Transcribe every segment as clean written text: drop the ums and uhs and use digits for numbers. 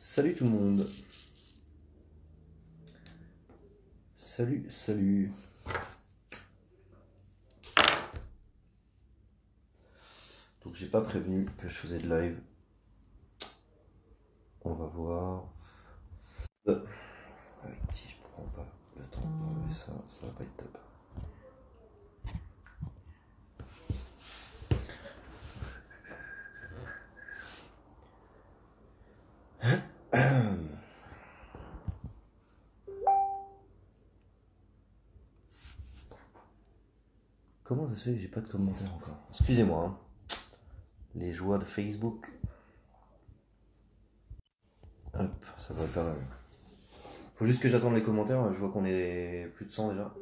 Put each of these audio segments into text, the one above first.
Salut tout le monde. Salut. Donc j'ai pas prévenu que je faisais de live. On va voir. Si je prends pas le temps d'enlever ça, ça va pas être top. Comment ça se fait que j'ai pas de commentaires encore? Excusez-moi, hein. Les joies de Facebook. Hop, ça va quand même. Faut juste que j'attende les commentaires, je vois qu'on est plus de 100 déjà.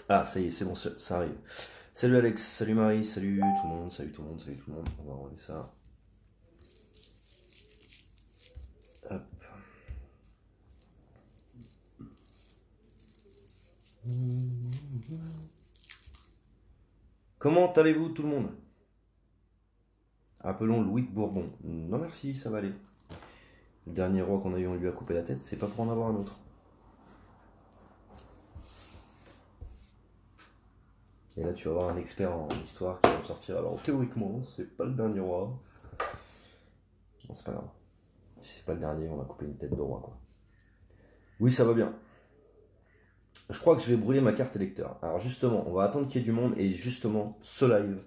Ah, ça y est, c'est bon, ça arrive. Salut Alex, salut Marie, salut tout le monde, salut tout le monde. On va enlever ça. Hop. Comment allez-vous tout le monde? Appelons Louis de Bourbon. Non merci, ça va aller. Le dernier roi qu'on a eu, on lui a coupé la tête, c'est pas pour en avoir un autre. Et là tu vas avoir un expert en histoire qui va me sortir. Alors théoriquement, c'est pas le dernier roi. Bon, c'est pas grave. Si c'est pas le dernier, on va couper une tête de roi quoi. Oui, ça va bien. Je crois que je vais brûler ma carte électeur. Alors justement, on va attendre qu'il y ait du monde et justement, ce live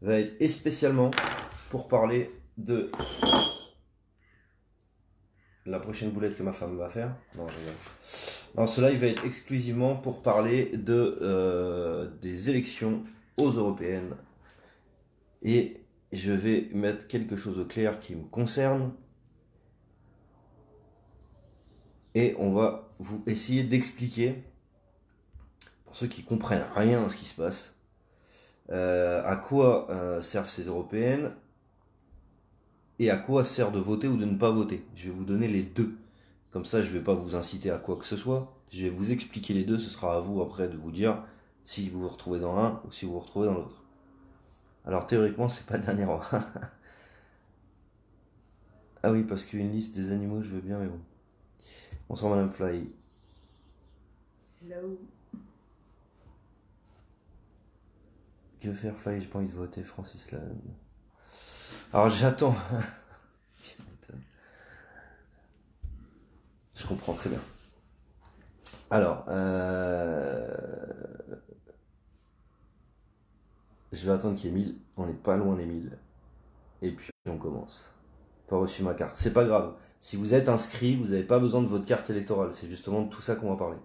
va être spécialement pour parler de la prochaine boulette que ma femme va faire. Non, je rigole. Non, ce live va être exclusivement pour parler des élections aux européennes. Et je vais mettre quelque chose au clair qui me concerne. Et on va vous essayer d'expliquer, pour ceux qui comprennent rien à ce qui se passe, à quoi servent ces européennes et à quoi sert de voter ou de ne pas voter. Je vais vous donner les deux. Comme ça, je ne vais pas vous inciter à quoi que ce soit. Je vais vous expliquer les deux. Ce sera à vous après de vous dire si vous vous retrouvez dans l'un ou si vous vous retrouvez dans l'autre. Alors théoriquement, c'est pas le dernier roi. Ah oui, parce qu'une liste des animaux, je veux bien, mais bon. Bonsoir Madame Fly. Hello. Que faire Fly? J'ai pas envie de voter Francis Lalanne. Alors j'attends. Je comprends très bien. Alors, je vais attendre qu'il y ait 1000. On n'est pas loin des 1000. Et puis on commence. Pas reçu ma carte. C'est pas grave. Si vous êtes inscrit, vous n'avez pas besoin de votre carte électorale. C'est justement de tout ça qu'on va parler.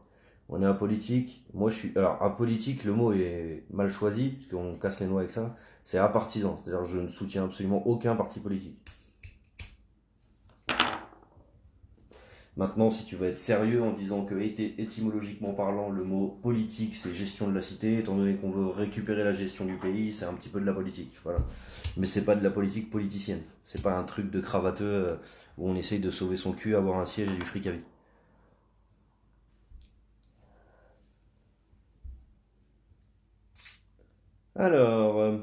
On est apolitique. Moi, je suis. Alors, apolitique, le mot est mal choisi, parce qu'on casse les noix avec ça. C'est apartisan. C'est-à-dire que je ne soutiens absolument aucun parti politique. Maintenant, si tu veux être sérieux en disant que étymologiquement parlant, le mot politique, c'est gestion de la cité, étant donné qu'on veut récupérer la gestion du pays, c'est un petit peu de la politique. Voilà. Mais c'est pas de la politique politicienne. C'est pas un truc de cravateux où on essaye de sauver son cul, avoir un siège et du fric à vie. Alors,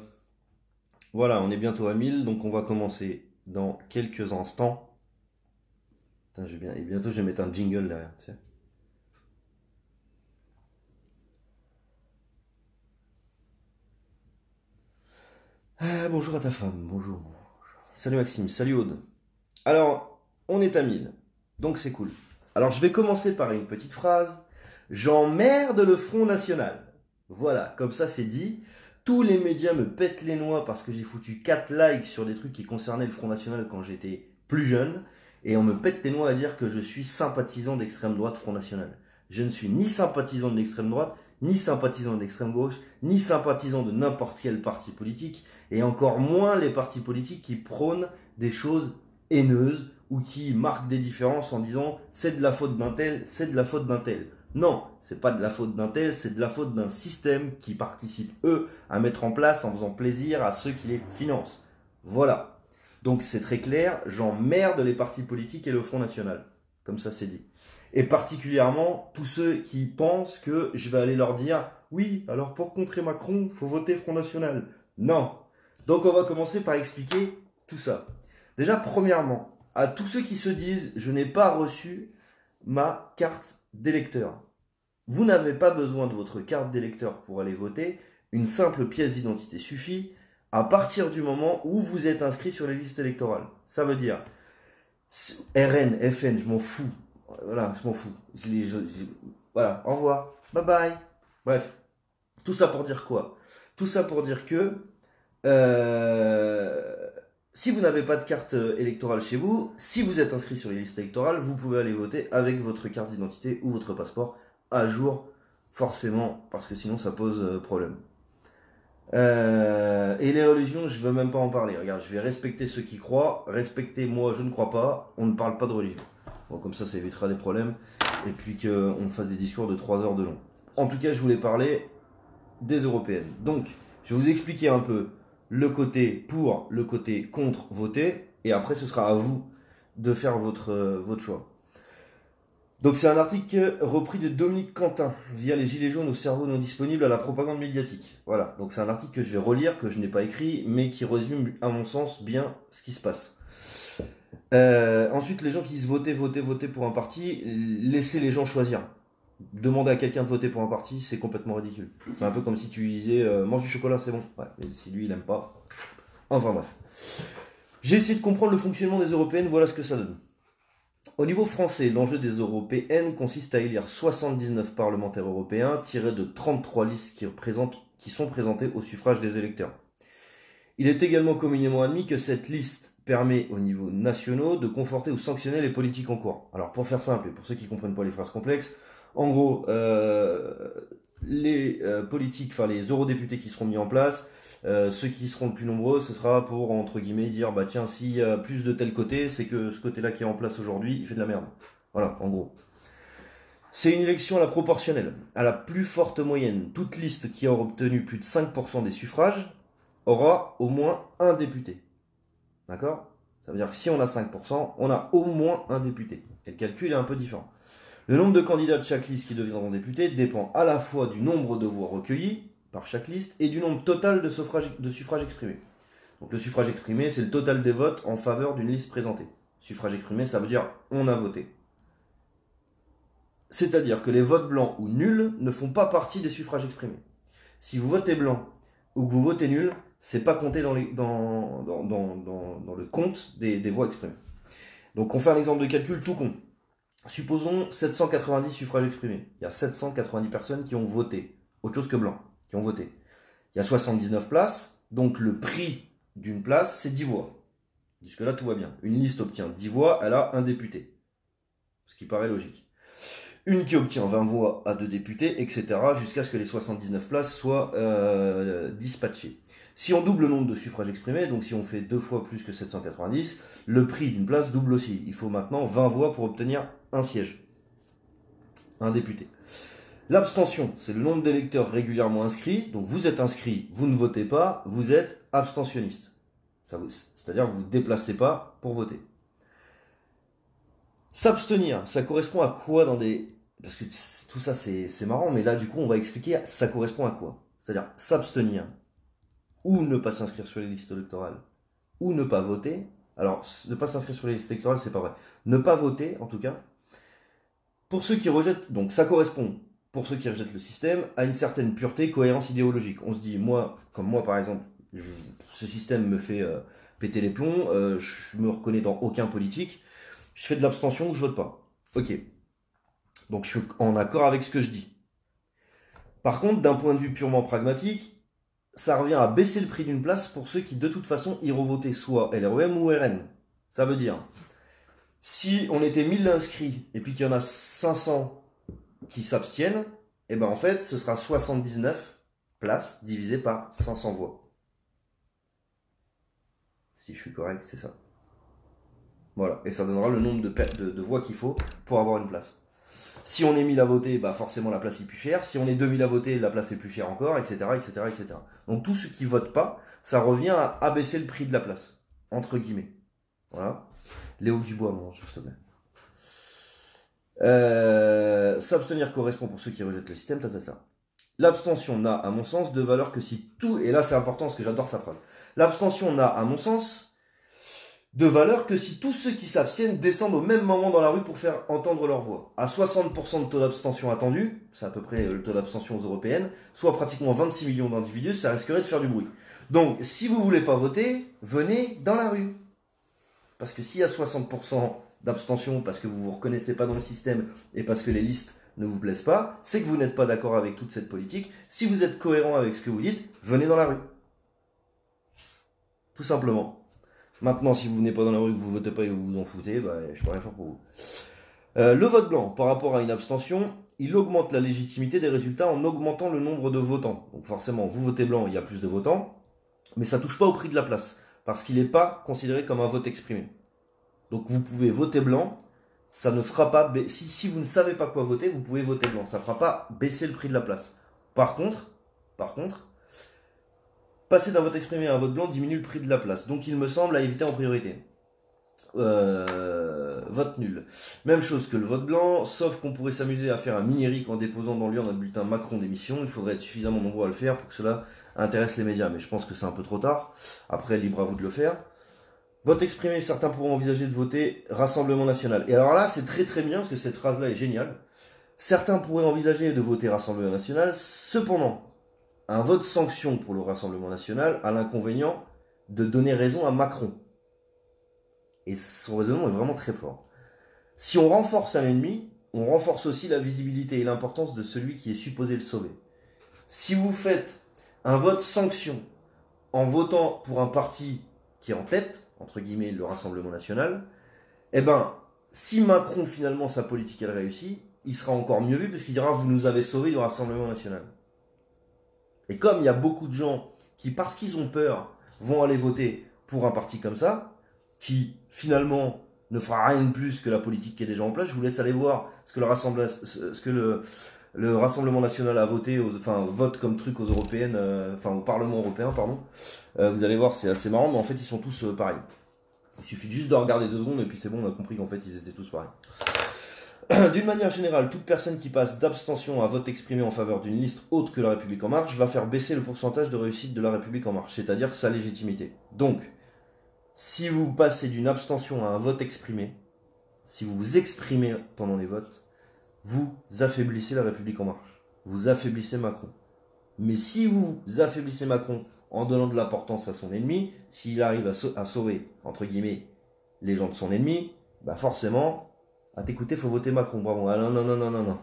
voilà, on est bientôt à 1000, donc on va commencer dans quelques instants. Putain, et bientôt je vais mettre un jingle derrière, tu sais. Ah, bonjour à ta femme, bonjour. Salut Maxime, salut Aude. Alors, on est à 1000, donc c'est cool. Alors je vais commencer par une petite phrase. J'emmerde le Front National. Voilà, comme ça c'est dit. Tous les médias me pètent les noix parce que j'ai foutu 4 likes sur des trucs qui concernaient le Front National quand j'étais plus jeune. Et on me pète les noix à dire que je suis sympathisant d'extrême droite Front National. Je ne suis ni sympathisant de l'extrême droite, ni sympathisant de l'extrême gauche, ni sympathisant de n'importe quel parti politique, et encore moins les partis politiques qui prônent des choses haineuses ou qui marquent des différences en disant c'est de la faute d'un tel, c'est de la faute d'un tel. Non, c'est pas de la faute d'un tel, c'est de la faute d'un système qui participe, eux, à mettre en place en faisant plaisir à ceux qui les financent. Voilà. Donc c'est très clair, j'emmerde les partis politiques et le Front National. Comme ça c'est dit. Et particulièrement tous ceux qui pensent que je vais aller leur dire oui, alors pour contrer Macron, faut voter Front National. Non. Donc on va commencer par expliquer tout ça? Déjà, premièrement, à tous ceux qui se disent « je n'ai pas reçu ma carte d'électeur ». Vous n'avez pas besoin de votre carte d'électeur pour aller voter. Une simple pièce d'identité suffit à partir du moment où vous êtes inscrit sur les listes électorales. Ça veut dire RN, FN, je m'en fous. Voilà, je m'en fous. Voilà, au revoir. Bye bye. Bref, tout ça pour dire quoi? Tout ça pour dire que si vous n'avez pas de carte électorale chez vous, si vous êtes inscrit sur les listes électorales, vous pouvez aller voter avec votre carte d'identité ou votre passeport à jour, forcément, parce que sinon ça pose problème. Et les religions, je veux même pas en parler. Regarde, je vais respecter ceux qui croient, respecter moi, je ne crois pas, on ne parle pas de religion. Bon, comme ça évitera des problèmes, et puis qu'on fasse des discours de 3 heures de long. En tout cas, je voulais parler des européennes. Donc, je vais vous expliquer un peu le côté pour, le côté contre voter, et après ce sera à vous de faire votre choix. Donc c'est un article repris de Dominique Quentin, via les Gilets jaunes au cerveau non disponible à la propagande médiatique. Voilà, donc c'est un article que je vais relire, que je n'ai pas écrit, mais qui résume à mon sens bien ce qui se passe. Ensuite, les gens qui disent voter pour un parti, laissez les gens choisir. Demander à quelqu'un de voter pour un parti, c'est complètement ridicule. C'est un peu comme si tu disais mange du chocolat, c'est bon. Ouais, mais si lui il aime pas. Enfin bref. J'ai essayé de comprendre le fonctionnement des européennes, voilà ce que ça donne. Au niveau français, l'enjeu des européennes consiste à élire 79 parlementaires européens tirés de 33 listes qui sont présentées au suffrage des électeurs. Il est également communément admis que cette liste permet au niveau national de conforter ou sanctionner les politiques en cours. Alors pour faire simple et pour ceux qui ne comprennent pas les phrases complexes, en gros, les politiques, enfin les eurodéputés qui seront mis en place, ceux qui seront le plus nombreux, ce sera pour, entre guillemets, dire, bah tiens, s'il y a plus de tel côté, c'est que ce côté-là qui est en place aujourd'hui, il fait de la merde. Voilà, en gros. C'est une élection à la proportionnelle, à la plus forte moyenne. Toute liste qui aura obtenu plus de 5% des suffrages aura au moins un député. D'accord? Ça veut dire que si on a 5%, on a au moins un député. Et le calcul est un peu différent. Le nombre de candidats de chaque liste qui deviendront députés dépend à la fois du nombre de voix recueillies par chaque liste et du nombre total de suffrages exprimés. Donc le suffrage exprimé, c'est le total des votes en faveur d'une liste présentée. Suffrage exprimé, ça veut dire on a voté. C'est-à-dire que les votes blancs ou nuls ne font pas partie des suffrages exprimés. Si vous votez blanc ou que vous votez nul, c'est pas compté dans le compte des voix exprimées. Donc on fait un exemple de calcul tout con. Supposons 790 suffrages exprimés. Il y a 790 personnes qui ont voté. Autre chose que blanc, qui ont voté. Il y a 79 places, donc le prix d'une place, c'est 10 voix. Jusque-là, tout va bien. Une liste obtient 10 voix, elle a un député. Ce qui paraît logique. Une qui obtient 20 voix a 2 députés, etc. jusqu'à ce que les 79 places soient dispatchées. Si on double le nombre de suffrages exprimés, donc si on fait 2 fois plus que 790, le prix d'une place double aussi. Il faut maintenant 20 voix pour obtenir un siège. Un député. L'abstention, c'est le nombre d'électeurs régulièrement inscrits. Donc vous êtes inscrit, vous ne votez pas, vous êtes abstentionniste. C'est-à-dire que vous ne vous déplacez pas pour voter. S'abstenir, ça correspond à quoi dans des... Parce que tout ça c'est marrant, mais là du coup on va expliquer ça correspond à quoi. C'est-à-dire s'abstenir, ou ne pas s'inscrire sur les listes électorales, ou ne pas voter. Alors, ne pas s'inscrire sur les listes électorales, c'est pas vrai. Ne pas voter, en tout cas. Pour ceux qui rejettent, donc ça correspond, pour ceux qui rejettent le système, à une certaine pureté, cohérence idéologique. On se dit, moi, comme moi par exemple, ce système me fait péter les plombs, je me reconnais dans aucun politique, je fais de l'abstention ou je vote pas. Ok. Donc je suis en accord avec ce que je dis. Par contre, d'un point de vue purement pragmatique, ça revient à baisser le prix d'une place pour ceux qui de toute façon iront voter soit LREM ou RN. Ça veut dire, si on était 1000 inscrits et puis qu'il y en a 500 qui s'abstiennent, et ben en fait ce sera 79 places divisées par 500 voix. Si je suis correct, c'est ça. Voilà, et ça donnera le nombre de voix qu'il faut pour avoir une place. Si on est 1000 à voter, bah forcément la place est plus chère. Si on est 2000 à voter, la place est plus chère encore, etc., etc., etc. Donc tous ceux qui votent pas, ça revient à abaisser le prix de la place, entre guillemets. Voilà. Léo Dubois, mon s'il te plaît. S'abstenir correspond pour ceux qui rejettent le système, L'abstention n'a, à mon sens, de valeur que si tout... Et là, c'est important parce que j'adore sa phrase. L'abstention n'a, à mon sens, de valeur que si tous ceux qui s'abstiennent descendent au même moment dans la rue pour faire entendre leur voix. À 60% de taux d'abstention attendu, c'est à peu près le taux d'abstention aux européennes, soit pratiquement 26 millions d'individus, ça risquerait de faire du bruit. Donc, si vous voulez pas voter, venez dans la rue. Parce que s'il y a 60% d'abstention parce que vous vous reconnaissez pas dans le système et parce que les listes ne vous plaisent pas, c'est que vous n'êtes pas d'accord avec toute cette politique. Si vous êtes cohérent avec ce que vous dites, venez dans la rue. Tout simplement. Maintenant, si vous venez pas dans la rue, que vous votez pas et que vous vous en foutez, bah, je peux rien faire pour vous. Le vote blanc, par rapport à une abstention, il augmente la légitimité des résultats en augmentant le nombre de votants. Donc forcément, vous votez blanc, il y a plus de votants, mais ça touche pas au prix de la place, parce qu'il n'est pas considéré comme un vote exprimé. Donc vous pouvez voter blanc, ça ne fera pas... Si vous ne savez pas quoi voter, vous pouvez voter blanc, ça ne fera pas baisser le prix de la place. Par contre, passer d'un vote exprimé à un vote blanc diminue le prix de la place. Donc il me semble à éviter en priorité. Vote nul. Même chose que le vote blanc, sauf qu'on pourrait s'amuser à faire un mini-ric en déposant dans l'urne un bulletin Macron d'émission. Il faudrait être suffisamment nombreux à le faire pour que cela intéresse les médias. Mais je pense que c'est un peu trop tard. Après, libre à vous de le faire. Vote exprimé, certains pourront envisager de voter Rassemblement National. Et alors là, c'est très très bien, parce que cette phrase-là est géniale. Certains pourraient envisager de voter Rassemblement National, cependant, un vote sanction pour le Rassemblement National a l'inconvénient de donner raison à Macron. Et son raisonnement est vraiment très fort. Si on renforce un ennemi, on renforce aussi la visibilité et l'importance de celui qui est supposé le sauver. Si vous faites un vote sanction en votant pour un parti qui est en tête, entre guillemets le Rassemblement National, eh ben, si Macron finalement sa politique elle réussit, il sera encore mieux vu puisqu'il dira vous nous avez sauvés du Rassemblement National. Et comme il y a beaucoup de gens qui, parce qu'ils ont peur, vont aller voter pour un parti comme ça, qui finalement ne fera rien de plus que la politique qui est déjà en place, je vous laisse aller voir ce que le Rassemblement National a voté, vote comme truc aux européennes, au Parlement européen, pardon. Vous allez voir, c'est assez marrant, mais en fait, ils sont tous pareils. Il suffit juste de regarder 2 secondes et puis c'est bon, on a compris qu'en fait, ils étaient tous pareils. D'une manière générale, toute personne qui passe d'abstention à vote exprimé en faveur d'une liste autre que la République En Marche va faire baisser le pourcentage de réussite de la République En Marche, c'est-à-dire sa légitimité. Donc, si vous passez d'une abstention à un vote exprimé, si vous vous exprimez pendant les votes, vous affaiblissez la République En Marche. Vous affaiblissez Macron. Mais si vous affaiblissez Macron en donnant de l'importance à son ennemi, s'il arrive à sauver, entre guillemets, les gens de son ennemi, bah forcément, à t'écouter, faut voter Macron. Bravo. Ah non, non, non, non, non, non.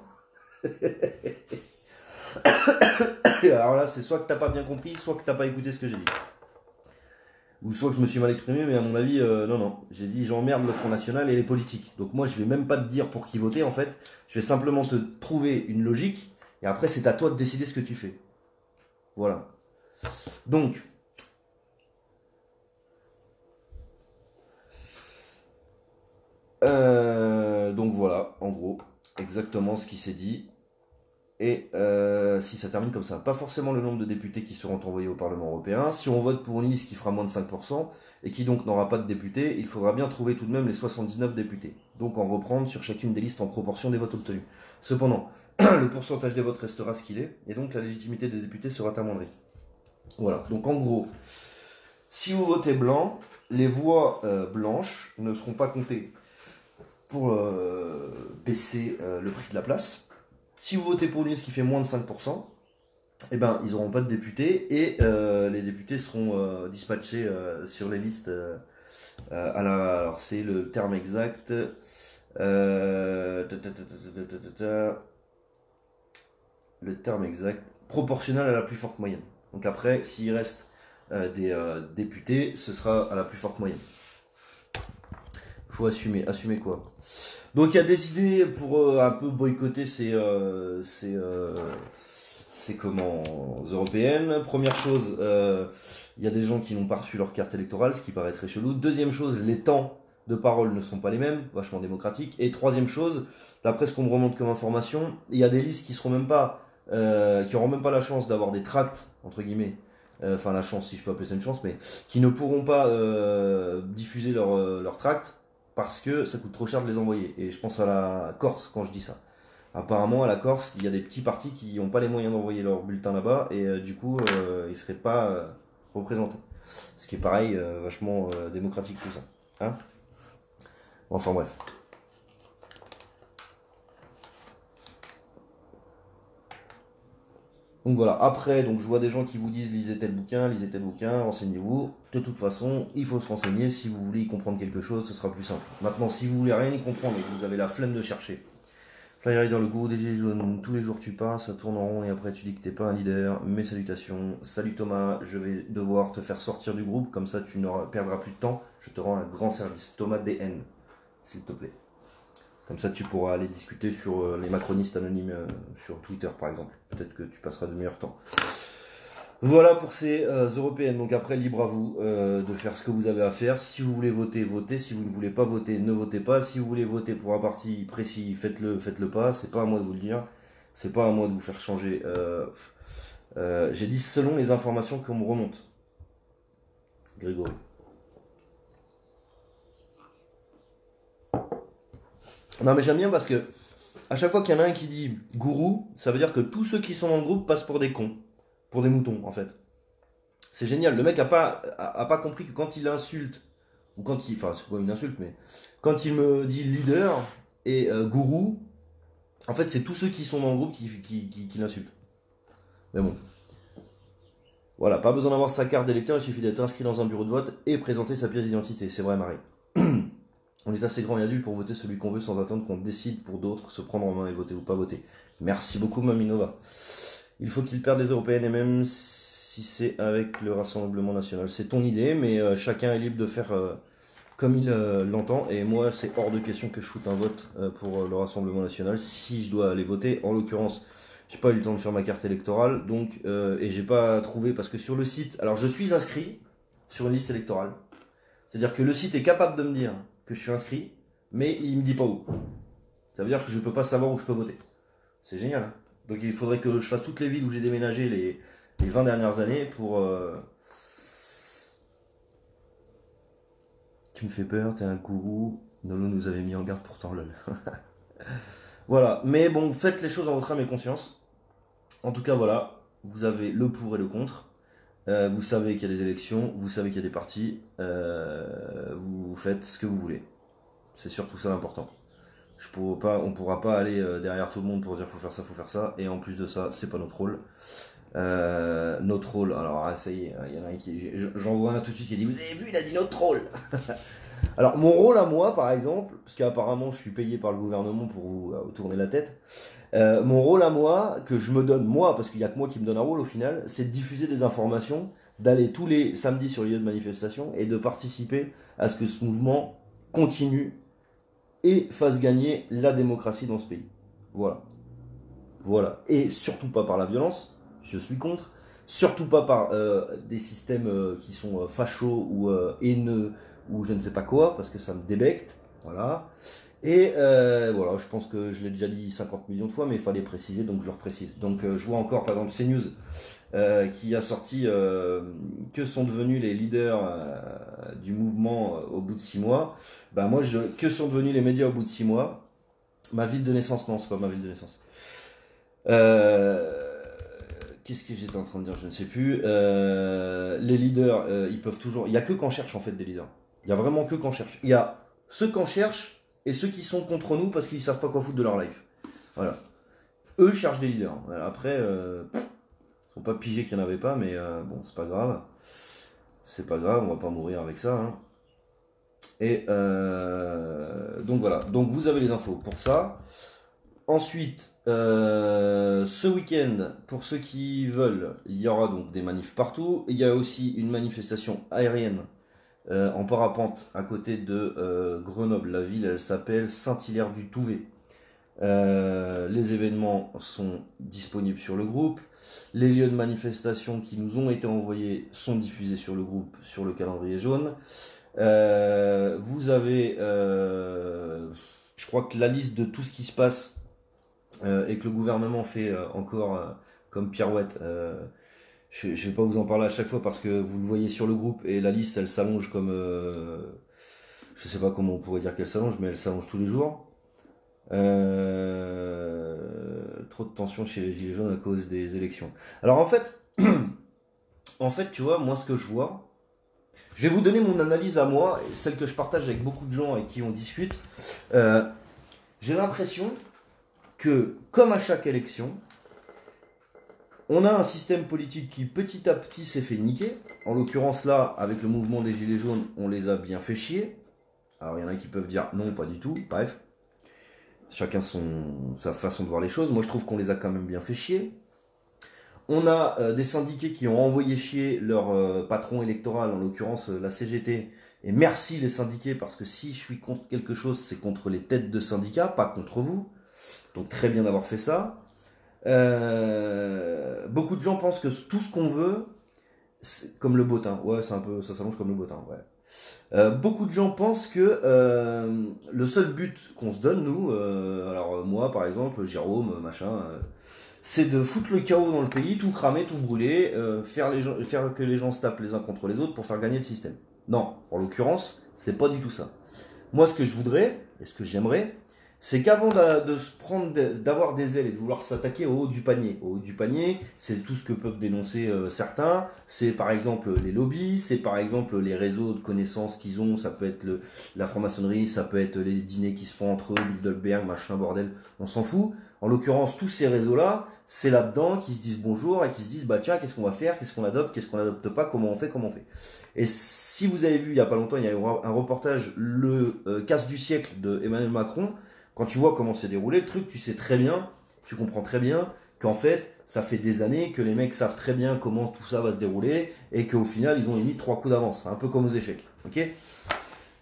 Alors là, c'est soit que t'as pas bien compris, soit que t'as pas écouté ce que j'ai dit. Ou soit que je me suis mal exprimé, mais à mon avis, non. J'ai dit j'emmerde le Front National et les politiques. Donc moi, je vais même pas te dire pour qui voter, en fait. Je vais simplement te trouver une logique, et après, c'est à toi de décider ce que tu fais. Voilà. Donc voilà, en gros, exactement ce qui s'est dit. Et si ça termine comme ça, pas forcément le nombre de députés qui seront envoyés au Parlement européen. Si on vote pour une liste qui fera moins de 5% et qui donc n'aura pas de députés, il faudra bien trouver tout de même les 79 députés. Donc en reprendre sur chacune des listes en proportion des votes obtenus. Cependant, le pourcentage des votes restera ce qu'il est, et donc la légitimité des députés sera amoindrie. Voilà, donc en gros, si vous votez blanc, les voix blanches ne seront pas comptées pour baisser le prix de la place. Si vous votez pour une liste qui fait moins de 5%, eh ben, ils n'auront pas de députés et les députés seront dispatchés sur les listes alors c'est le terme exact le terme exact proportionnel à la plus forte moyenne. Donc après, s'il reste des députés, ce sera à la plus forte moyenne. Faut assumer quoi. Donc il y a des idées pour un peu boycotter ces européennes. Première chose, il y a des gens qui n'ont pas reçu leur carte électorale, ce qui paraît très chelou. Deuxième chose, les temps de parole ne sont pas les mêmes, vachement démocratiques. Et troisième chose, d'après ce qu'on me remonte comme information, il y a des listes qui seront même pas, qui auront même pas la chance d'avoir des tracts entre guillemets. Enfin la chance, si je peux appeler ça une chance, mais qui ne pourront pas diffuser leur tracts parce que ça coûte trop cher de les envoyer. Et je pense à la Corse quand je dis ça. Apparemment, à la Corse, il y a des petits partis qui n'ont pas les moyens d'envoyer leur bulletin là-bas, et du coup, ils ne seraient pas représentés. Ce qui est pareil, vachement démocratique tout ça. Hein? Enfin bref. Donc voilà, après, donc je vois des gens qui vous disent lisez tel bouquin, renseignez-vous. De toute façon, il faut se renseigner. Si vous voulez y comprendre quelque chose, ce sera plus simple. Maintenant, si vous voulez rien y comprendre et que vous avez la flemme de chercher, Flyrider, le gourou des gilets jaunes, tous les jours tu pars, ça tourne en rond et après tu dis que t'es pas un leader. Mes salutations. Salut Thomas, je vais devoir te faire sortir du groupe, comme ça tu ne perdras plus de temps. Je te rends un grand service. Thomas DN, s'il te plaît. Comme ça, tu pourras aller discuter sur les macronistes anonymes sur Twitter, par exemple. Peut-être que tu passeras de meilleurs temps. Voilà pour ces européennes. Donc après, libre à vous de faire ce que vous avez à faire. Si vous voulez voter, votez. Si vous ne voulez pas voter, ne votez pas. Si vous voulez voter pour un parti précis, faites-le pas. C'est pas à moi de vous le dire. C'est pas à moi de vous faire changer. J'ai dit selon les informations qu'on me remonte. Grégory. Non mais j'aime bien parce que à chaque fois qu'il y en a un qui dit gourou, ça veut dire que tous ceux qui sont dans le groupe passent pour des cons, pour des moutons en fait. C'est génial, le mec a pas compris que quand il insulte, ou quand il, enfin c'est pas une insulte, mais quand il me dit leader et gourou, en fait c'est tous ceux qui sont dans le groupe qui l'insultent. Mais bon, voilà, pas besoin d'avoir sa carte d'électeur, il suffit d'être inscrit dans un bureau de vote et présenter sa pièce d'identité, c'est vrai Marie. On est assez grand et adulte pour voter celui qu'on veut sans attendre qu'on décide pour d'autres, se prendre en main et voter ou pas voter. Merci beaucoup, Maminova. Il faut qu'il perde les européennes et même si c'est avec le Rassemblement National. C'est ton idée, mais chacun est libre de faire comme il l'entend. Et moi, c'est hors de question que je foute un vote pour le Rassemblement National si je dois aller voter. En l'occurrence, j'ai pas eu le temps de faire ma carte électorale, donc et j'ai pas trouvé parce que sur le site, alors je suis inscrit sur une liste électorale. C'est-à-dire que le site est capable de me dire que je suis inscrit, mais il me dit pas où. Ça veut dire que je peux pas savoir où je peux voter. C'est génial. Hein. Donc il faudrait que je fasse toutes les villes où j'ai déménagé les 20 dernières années pour... Tu me fais peur, t'es un gourou. Nolo nous avait mis en garde pourtant, lol. Voilà, mais bon, faites les choses en votre âme et conscience. En tout cas, voilà, vous avez le pour et le contre. Vous savez qu'il y a des élections, vous savez qu'il y a des partis. Vous faites ce que vous voulez. C'est surtout ça l'important. On pourra pas aller derrière tout le monde pour dire faut faire ça. Et en plus de ça, c'est pas notre rôle. Notre rôle, alors ça y est, il y en a un qui. J'en vois un tout de suite qui dit vous avez vu, il a dit notre rôle. Alors mon rôle à moi, par exemple, parce qu'apparemment je suis payé par le gouvernement pour vous tourner la tête. Mon rôle à moi, que je me donne moi, parce qu'il y a que moi qui me donne un rôle au final, c'est de diffuser des informations, d'aller tous les samedis sur les lieux de manifestation et de participer à ce que ce mouvement continue et fasse gagner la démocratie dans ce pays. Voilà. Voilà. Et surtout pas par la violence, je suis contre. Surtout pas par des systèmes qui sont fachos ou haineux ou je ne sais pas quoi, parce que ça me débecte. Voilà. Et voilà, je pense que je l'ai déjà dit 50 millions de fois, mais il fallait préciser, donc je le reprécise. Donc je vois encore, par exemple, CNews qui a sorti que sont devenus les leaders du mouvement au bout de 6 mois. Bah moi, que sont devenus les médias au bout de 6 mois? Ma ville de naissance, non, c'est pas ma ville de naissance. Euh, Qu'est-ce que j'étais en train de dire? Je ne sais plus. Les leaders, ils peuvent toujours. Il n'y a que qu'on cherche en fait des leaders. Il y a vraiment que qu'on cherche. Il y a ceux qu'on cherche et ceux qui sont contre nous parce qu'ils savent pas quoi foutre de leur life. Voilà. Eux cherchent des leaders. Après, ils sont pas pigés qu'il n'y en avait pas, mais bon, c'est pas grave. C'est pas grave, on va pas mourir avec ça. Hein. Et donc voilà. Donc vous avez les infos pour ça. Ensuite, ce week-end, pour ceux qui veulent, il y aura donc des manifs partout. Il y a aussi une manifestation aérienne en parapente à côté de Grenoble. La ville, elle s'appelle Saint-Hilaire-du-Touvet. Les événements sont disponibles sur le groupe. Les lieux de manifestation qui nous ont été envoyés sont diffusés sur le groupe, sur le calendrier jaune. Vous avez, je crois que la liste de tout ce qui se passe et que le gouvernement fait encore comme pirouette. Je ne vais pas vous en parler à chaque fois parce que vous le voyez sur le groupe et la liste elle s'allonge comme je sais pas comment on pourrait dire qu'elle s'allonge, mais elle s'allonge tous les jours. Trop de tension chez les gilets jaunes à cause des élections. Alors en fait, tu vois, moi ce que je vois, Je vais vous donner mon analyse à moi, et celle que je partage avec beaucoup de gens avec qui on discute. Euh, J'ai l'impression que, comme à chaque élection, on a un système politique qui petit à petit s'est fait niquer. En l'occurrence là, avec le mouvement des Gilets jaunes, on les a bien fait chier. Alors il y en a qui peuvent dire non, pas du tout, bref. Chacun sa façon de voir les choses. Moi je trouve qu'on les a quand même bien fait chier. On a des syndiqués qui ont envoyé chier leur patron électoral, en l'occurrence la CGT. Et merci les syndiqués, parce que si je suis contre quelque chose, c'est contre les têtes de syndicats, pas contre vous. Donc très bien d'avoir fait ça. Beaucoup de gens pensent que tout ce qu'on veut, comme le bottin. Ouais, c'est un peu, ça s'allonge comme le bottin. Ouais. Beaucoup de gens pensent que le seul but qu'on se donne, nous, alors moi par exemple, Jérôme, machin, c'est de foutre le chaos dans le pays, tout cramer, tout brûler, faire que les gens se tapent les uns contre les autres pour faire gagner le système. Non, en l'occurrence, c'est pas du tout ça. Moi, ce que je voudrais, et ce que j'aimerais, c'est qu'avant de se prendre, d'avoir des ailes et de vouloir s'attaquer au haut du panier. Au haut du panier, c'est tout ce que peuvent dénoncer certains. C'est par exemple les lobbies, c'est par exemple les réseaux de connaissances qu'ils ont. Ça peut être la franc-maçonnerie, ça peut être les dîners qui se font entre eux, Bilderberg, machin, bordel, on s'en fout. En l'occurrence, tous ces réseaux-là, c'est là-dedans qu'ils se disent bonjour et qui se disent bah tiens, qu'est-ce qu'on va faire, qu'est-ce qu'on adopte pas, comment on fait, comment on fait. Et si vous avez vu il y a pas longtemps, il y a eu un reportage, le casse du siècle de Emmanuel Macron. Quand tu vois comment s'est déroulé le truc, tu sais très bien, tu comprends très bien qu'en fait, ça fait des années que les mecs savent très bien comment tout ça va se dérouler et qu'au final, ils ont limite 3 coups d'avance. C'est un peu comme aux échecs. Ok ?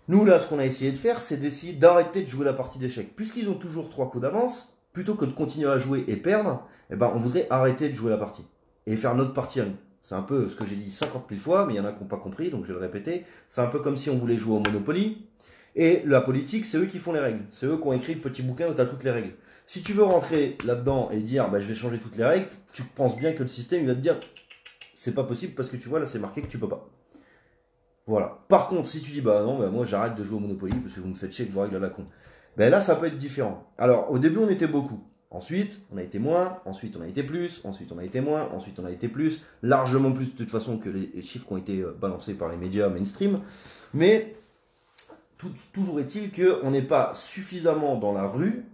Nous, là, ce qu'on a essayé de faire, c'est d'essayer d'arrêter de jouer la partie d'échecs. Puisqu'ils ont toujours 3 coups d'avance, plutôt que de continuer à jouer et perdre, eh ben, on voudrait arrêter de jouer la partie et faire notre partie à nous. C'est un peu ce que j'ai dit 50 000 fois, mais il y en a qui n'ont pas compris, donc je vais le répéter. C'est un peu comme si on voulait jouer au Monopoly. Et la politique, c'est eux qui font les règles. C'est eux qui ont écrit le petit bouquin où tu as toutes les règles. Si tu veux rentrer là-dedans et dire bah, je vais changer toutes les règles, tu penses bien que le système il va te dire c'est pas possible parce que tu vois là c'est marqué que tu peux pas. Voilà. Par contre, si tu dis bah non, bah, moi j'arrête de jouer au Monopoly parce que vous me faites chier avec vos règles à la con. Ben là ça peut être différent. Alors au début on était beaucoup. Ensuite on a été moins, ensuite on a été plus, ensuite on a été moins, ensuite on a été plus, largement plus de toute façon que les chiffres qui ont été balancés par les médias mainstream. Mais toujours est-il qu'on n'est pas suffisamment dans la rue,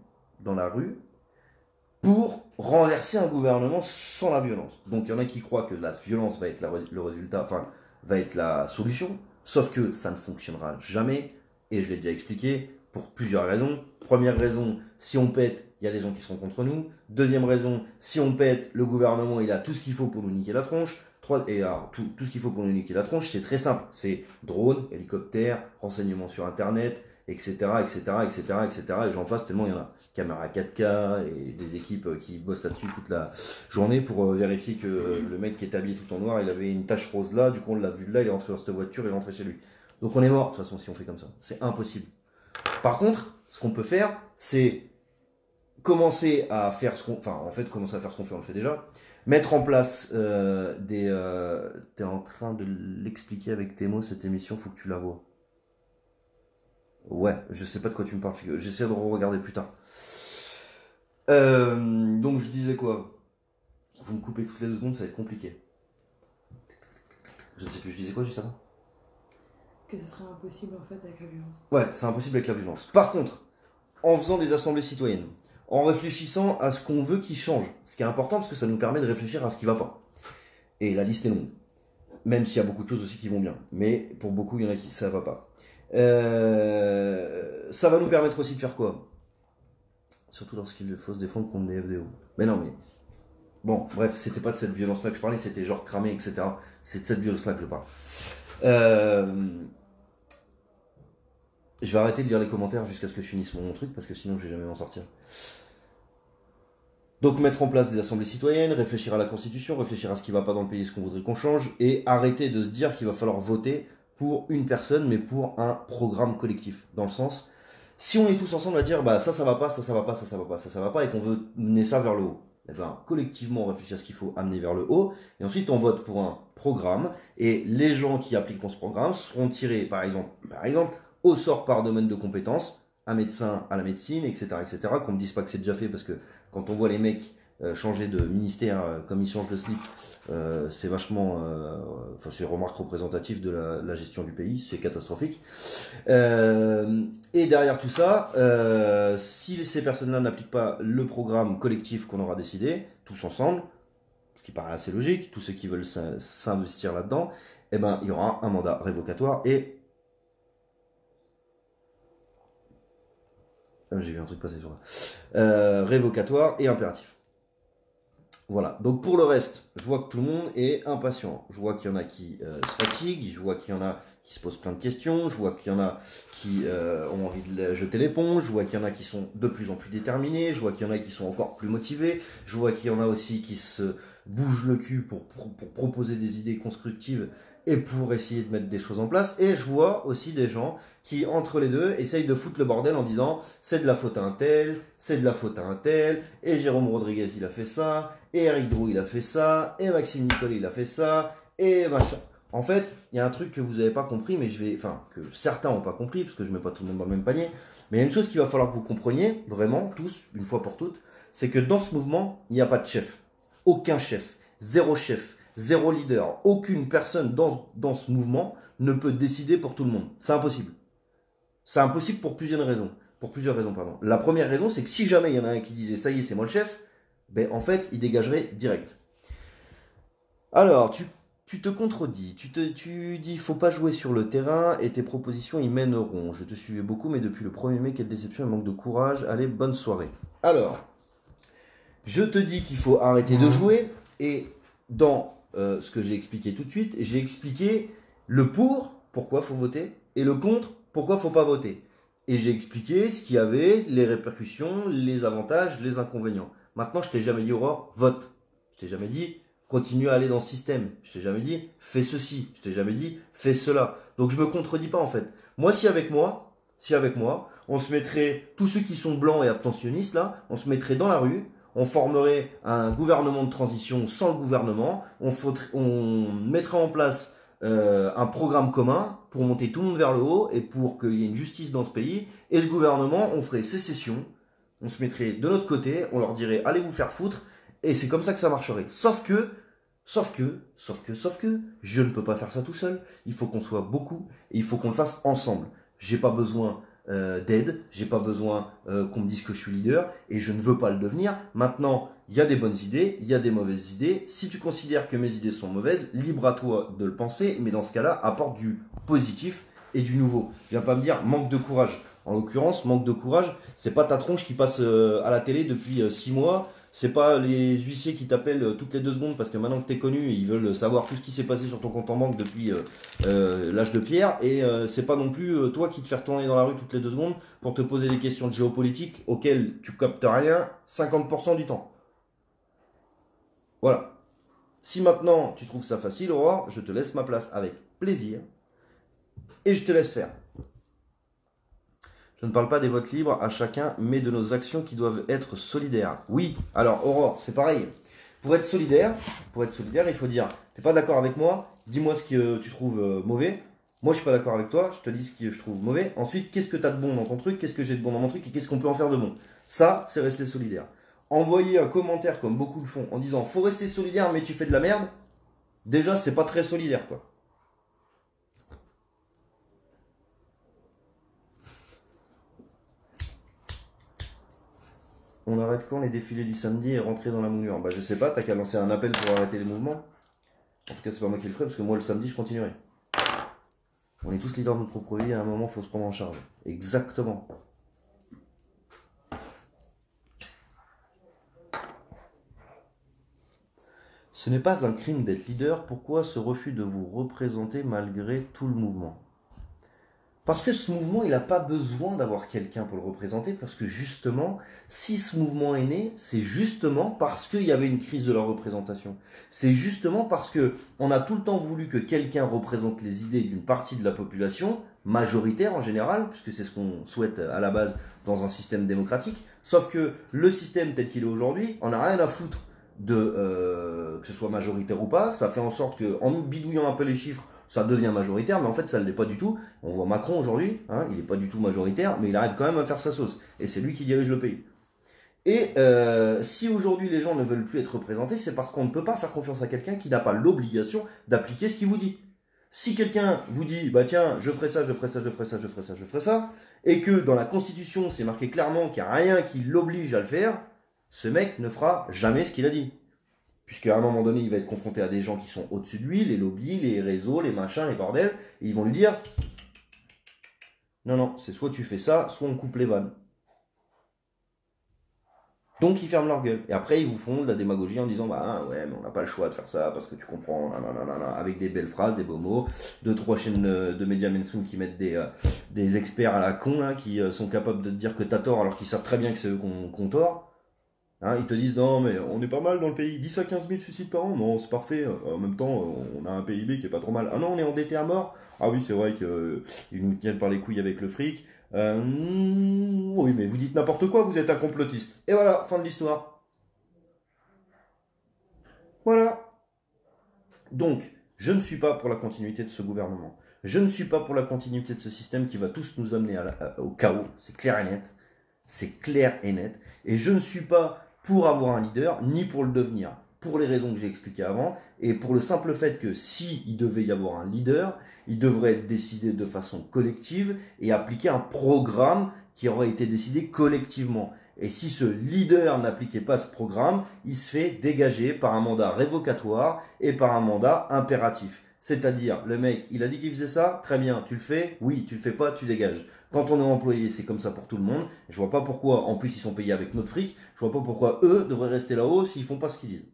pour renverser un gouvernement sans la violence. Donc il y en a qui croient que la violence va être le résultat, enfin, va être la solution, sauf que ça ne fonctionnera jamais, et je l'ai déjà expliqué, pour plusieurs raisons. Première raison, si on pète, il y a des gens qui seront contre nous. Deuxième raison, si on pète, le gouvernement, il a tout ce qu'il faut pour nous niquer la tronche. Et alors, tout ce qu'il faut pour nous niquer la tronche, c'est très simple. C'est drones, hélicoptères, renseignements sur Internet, etc., etc., etc., etc., et j'en passe tellement il y en a. Caméra 4K et des équipes qui bossent là-dessus toute la journée pour vérifier que le mec qui est habillé tout en noir, il avait une tache rose là, du coup on l'a vu là, il est rentré dans cette voiture, il est rentré chez lui. Donc on est mort de toute façon si on fait comme ça. C'est impossible. Par contre, ce qu'on peut faire, c'est commencer à faire ce qu'on... Enfin, en fait, commencer à faire ce qu'on fait, on le fait déjà. Mettre en place des... T'es en train de l'expliquer avec tes mots, cette émission, faut que tu la vois. Ouais, je sais pas de quoi tu me parles, j'essaie de re-regarder plus tard. Donc je disais quoi? Vous me coupez toutes les 2 secondes, ça va être compliqué. Je ne sais plus, je disais quoi juste avant? Que ce serait impossible en fait avec la violence. Ouais, c'est impossible avec la violence. Par contre, en faisant des assemblées citoyennes, en réfléchissant à ce qu'on veut qui change, ce qui est important parce que ça nous permet de réfléchir à ce qui va pas. Et la liste est longue. Même s'il y a beaucoup de choses aussi qui vont bien. Mais pour beaucoup, il y en a qui ça va pas. Ça va nous permettre aussi de faire quoi? Surtout lorsqu'il faut se défendre contre des FDO. Mais non, mais... Bon, bref, c'était pas de cette violence-là que je parlais, c'était genre cramé, etc. C'est de cette violence-là que je parle. Je vais arrêter de lire les commentaires jusqu'à ce que je finisse mon truc, parce que sinon je vais jamais m'en sortir. Donc mettre en place des assemblées citoyennes, réfléchir à la Constitution, réfléchir à ce qui va pas dans le pays, ce qu'on voudrait qu'on change, et arrêter de se dire qu'il va falloir voter pour une personne, mais pour un programme collectif. Dans le sens, si on est tous ensemble à dire bah ça va pas, ça va pas, ça va pas, ça va pas, et qu'on veut mener ça vers le haut, eh ben, collectivement on réfléchit à ce qu'il faut amener vers le haut, et ensuite on vote pour un programme, et les gens qui appliqueront ce programme seront tirés par exemple au sort par domaine de compétences, un médecin à la médecine, etc., etc., qu'on me dise pas que c'est déjà fait, parce que quand on voit les mecs changer de ministère comme il change de slip, c'est vachement, enfin c'est une remarque représentative de la gestion du pays, c'est catastrophique. Et derrière tout ça, si ces personnes-là n'appliquent pas le programme collectif qu'on aura décidé, tous ensemble, ce qui paraît assez logique, tous ceux qui veulent s'investir là-dedans, eh ben, il y aura un mandat révocatoire et... J'ai vu un truc passer sur là. Révocatoire et impératif. Voilà, donc pour le reste, je vois que tout le monde est impatient. Je vois qu'il y en a qui se fatiguent, je vois qu'il y en a qui se posent plein de questions, je vois qu'il y en a qui ont envie de jeter l'éponge, je vois qu'il y en a qui sont de plus en plus déterminés, je vois qu'il y en a qui sont encore plus motivés, je vois qu'il y en a aussi qui se bougent le cul pour proposer des idées constructives et pour essayer de mettre des choses en place. Et je vois aussi des gens qui, entre les deux, essayent de foutre le bordel en disant c'est de la faute à un tel, c'est de la faute à un tel, et Jérôme Rodriguez il a fait ça, et Eric Drou il a fait ça, et Maxime Nicolet il a fait ça, et machin. En fait, il y a un truc que vous n'avez pas compris, mais que certains n'ont pas compris, parce que je ne mets pas tout le monde dans le même panier, mais il y a une chose qu'il va falloir que vous compreniez, vraiment, tous, une fois pour toutes, c'est que dans ce mouvement, il n'y a pas de chef. Aucun chef. Zéro leader. Aucune personne dans ce mouvement ne peut décider pour tout le monde. C'est impossible. C'est impossible pour plusieurs raisons. Pardon. La première raison, c'est que si jamais il y en a un qui disait ça y est, c'est moi le chef, ben en fait, il dégagerait direct. Alors, tu te contredis, tu dis faut pas jouer sur le terrain et tes propositions y mèneront. Je te suivais beaucoup, mais depuis le 1er mai, quelle déception et manque de courage. Allez, bonne soirée. Alors, je te dis qu'il faut arrêter de jouer et dans ce que j'ai expliqué tout de suite, j'ai expliqué le pour, pourquoi faut voter, et le contre, pourquoi faut pas voter. Et j'ai expliqué ce qu'il y avait, les répercussions, les avantages, les inconvénients. Maintenant, je t'ai jamais dit, Aurore, vote. Je t'ai jamais dit, continue à aller dans ce système. Je t'ai jamais dit, fais ceci. Je t'ai jamais dit, fais cela. Donc je me contredis pas en fait. Moi, si avec moi, on se mettrait, tous ceux qui sont blancs et abstentionnistes là, on se mettrait dans la rue, on formerait un gouvernement de transition sans le gouvernement, on mettrait en place un programme commun pour monter tout le monde vers le haut et pour qu'il y ait une justice dans ce pays. Et ce gouvernement, on ferait sécession, on se mettrait de notre côté, on leur dirait allez vous faire foutre, et c'est comme ça que ça marcherait. Sauf que, je ne peux pas faire ça tout seul. Il faut qu'on soit beaucoup et il faut qu'on le fasse ensemble. J'ai pas besoin d'aide, j'ai pas besoin qu'on me dise que je suis leader et je ne veux pas le devenir. Maintenant, il y a des bonnes idées, il y a des mauvaises idées. Si tu considères que mes idées sont mauvaises, libre à toi de le penser, mais dans ce cas-là, apporte du positif et du nouveau. Viens pas me dire manque de courage. En l'occurrence, manque de courage, c'est pas ta tronche qui passe à la télé depuis 6 mois. C'est pas les huissiers qui t'appellent toutes les 2 secondes parce que maintenant que t'es connu, ils veulent savoir tout ce qui s'est passé sur ton compte en banque depuis l'âge de pierre. Et c'est pas non plus toi qui te fais retourner dans la rue toutes les 2 secondes pour te poser des questions de géopolitique auxquelles tu captes rien 50% du temps. Voilà. Si maintenant tu trouves ça facile, Aurore, je te laisse ma place avec plaisir et je te laisse faire. Je ne parle pas des votes libres à chacun, mais de nos actions qui doivent être solidaires. Oui, alors Aurore, c'est pareil. Pour être solidaire, il faut dire, t'es pas d'accord avec moi, dis-moi ce que tu trouves mauvais. Moi, je suis pas d'accord avec toi, je te dis ce que je trouve mauvais. Ensuite, qu'est-ce que t'as de bon dans ton truc, qu'est-ce que j'ai de bon dans mon truc et qu'est-ce qu'on peut en faire de bon. Ça, c'est rester solidaire. Envoyer un commentaire comme beaucoup le font en disant, faut rester solidaire, mais tu fais de la merde. Déjà, c'est pas très solidaire, quoi. On arrête quand les défilés du samedi et rentrer dans la moulure? Bah je sais pas, t'as qu'à lancer un appel pour arrêter les mouvements. En tout cas c'est pas moi qui le ferai parce que moi le samedi je continuerai. On est tous leaders de notre propre vie, à un moment faut se prendre en charge. Exactement. Ce n'est pas un crime d'être leader, pourquoi ce refus de vous représenter malgré tout le mouvement? Parce que ce mouvement, il n'a pas besoin d'avoir quelqu'un pour le représenter, parce que justement, si ce mouvement est né, c'est justement parce qu'il y avait une crise de la représentation. C'est justement parce que on a tout le temps voulu que quelqu'un représente les idées d'une partie de la population, majoritaire en général, puisque c'est ce qu'on souhaite à la base dans un système démocratique, sauf que le système tel qu'il est aujourd'hui, on n'a rien à foutre de que ce soit majoritaire ou pas. Ça fait en sorte qu'en bidouillant un peu les chiffres, ça devient majoritaire, mais en fait ça ne l'est pas du tout. On voit Macron aujourd'hui, hein, il n'est pas du tout majoritaire, mais il arrive quand même à faire sa sauce. Et c'est lui qui dirige le pays. Et si aujourd'hui les gens ne veulent plus être représentés, c'est parce qu'on ne peut pas faire confiance à quelqu'un qui n'a pas l'obligation d'appliquer ce qu'il vous dit. Si quelqu'un vous dit, bah tiens, je ferai ça, je ferai ça, je ferai ça, je ferai ça, je ferai ça, et que dans la Constitution c'est marqué clairement qu'il n'y a rien qui l'oblige à le faire, ce mec ne fera jamais ce qu'il a dit. Puisqu'à un moment donné, il va être confronté à des gens qui sont au-dessus de lui, les lobbies, les réseaux, les machins, les bordels, et ils vont lui dire, non, non, c'est soit tu fais ça, soit on coupe les vannes. Donc ils ferment leur gueule. Et après ils vous font de la démagogie en disant bah ouais mais on n'a pas le choix de faire ça parce que tu comprends, nanana, avec des belles phrases, des beaux mots, deux trois chaînes de médias mainstream qui mettent des experts à la con là, qui sont capables de te dire que t'as tort alors qu'ils savent très bien que c'est eux qu'on tort. Hein, ils te disent non mais on est pas mal dans le pays, 10 à 15 000 suicides par an, non c'est parfait, en même temps on a un PIB qui est pas trop mal. Ah non on est endetté à mort, ah oui c'est vrai qu'ils nous tiennent par les couilles avec le fric. Oui, mais vous dites n'importe quoi, vous êtes un complotiste. Et voilà, fin de l'histoire. Voilà. Donc, je ne suis pas pour la continuité de ce gouvernement. Je ne suis pas pour la continuité de ce système qui va tous nous amener au chaos. C'est clair et net. C'est clair et net. Et je ne suis pas pour avoir un leader, ni pour le devenir. Pour les raisons que j'ai expliquées avant, et pour le simple fait que si il devait y avoir un leader, il devrait être décidé de façon collective et appliquer un programme qui aurait été décidé collectivement. Et si ce leader n'appliquait pas ce programme, il se fait dégager par un mandat révocatoire et par un mandat impératif. C'est-à-dire, le mec, il a dit qu'il faisait ça, très bien, tu le fais, oui, tu le fais pas, tu dégages. Quand on est employé, c'est comme ça pour tout le monde. Je vois pas pourquoi, en plus ils sont payés avec notre fric, je vois pas pourquoi eux devraient rester là-haut s'ils font pas ce qu'ils disent.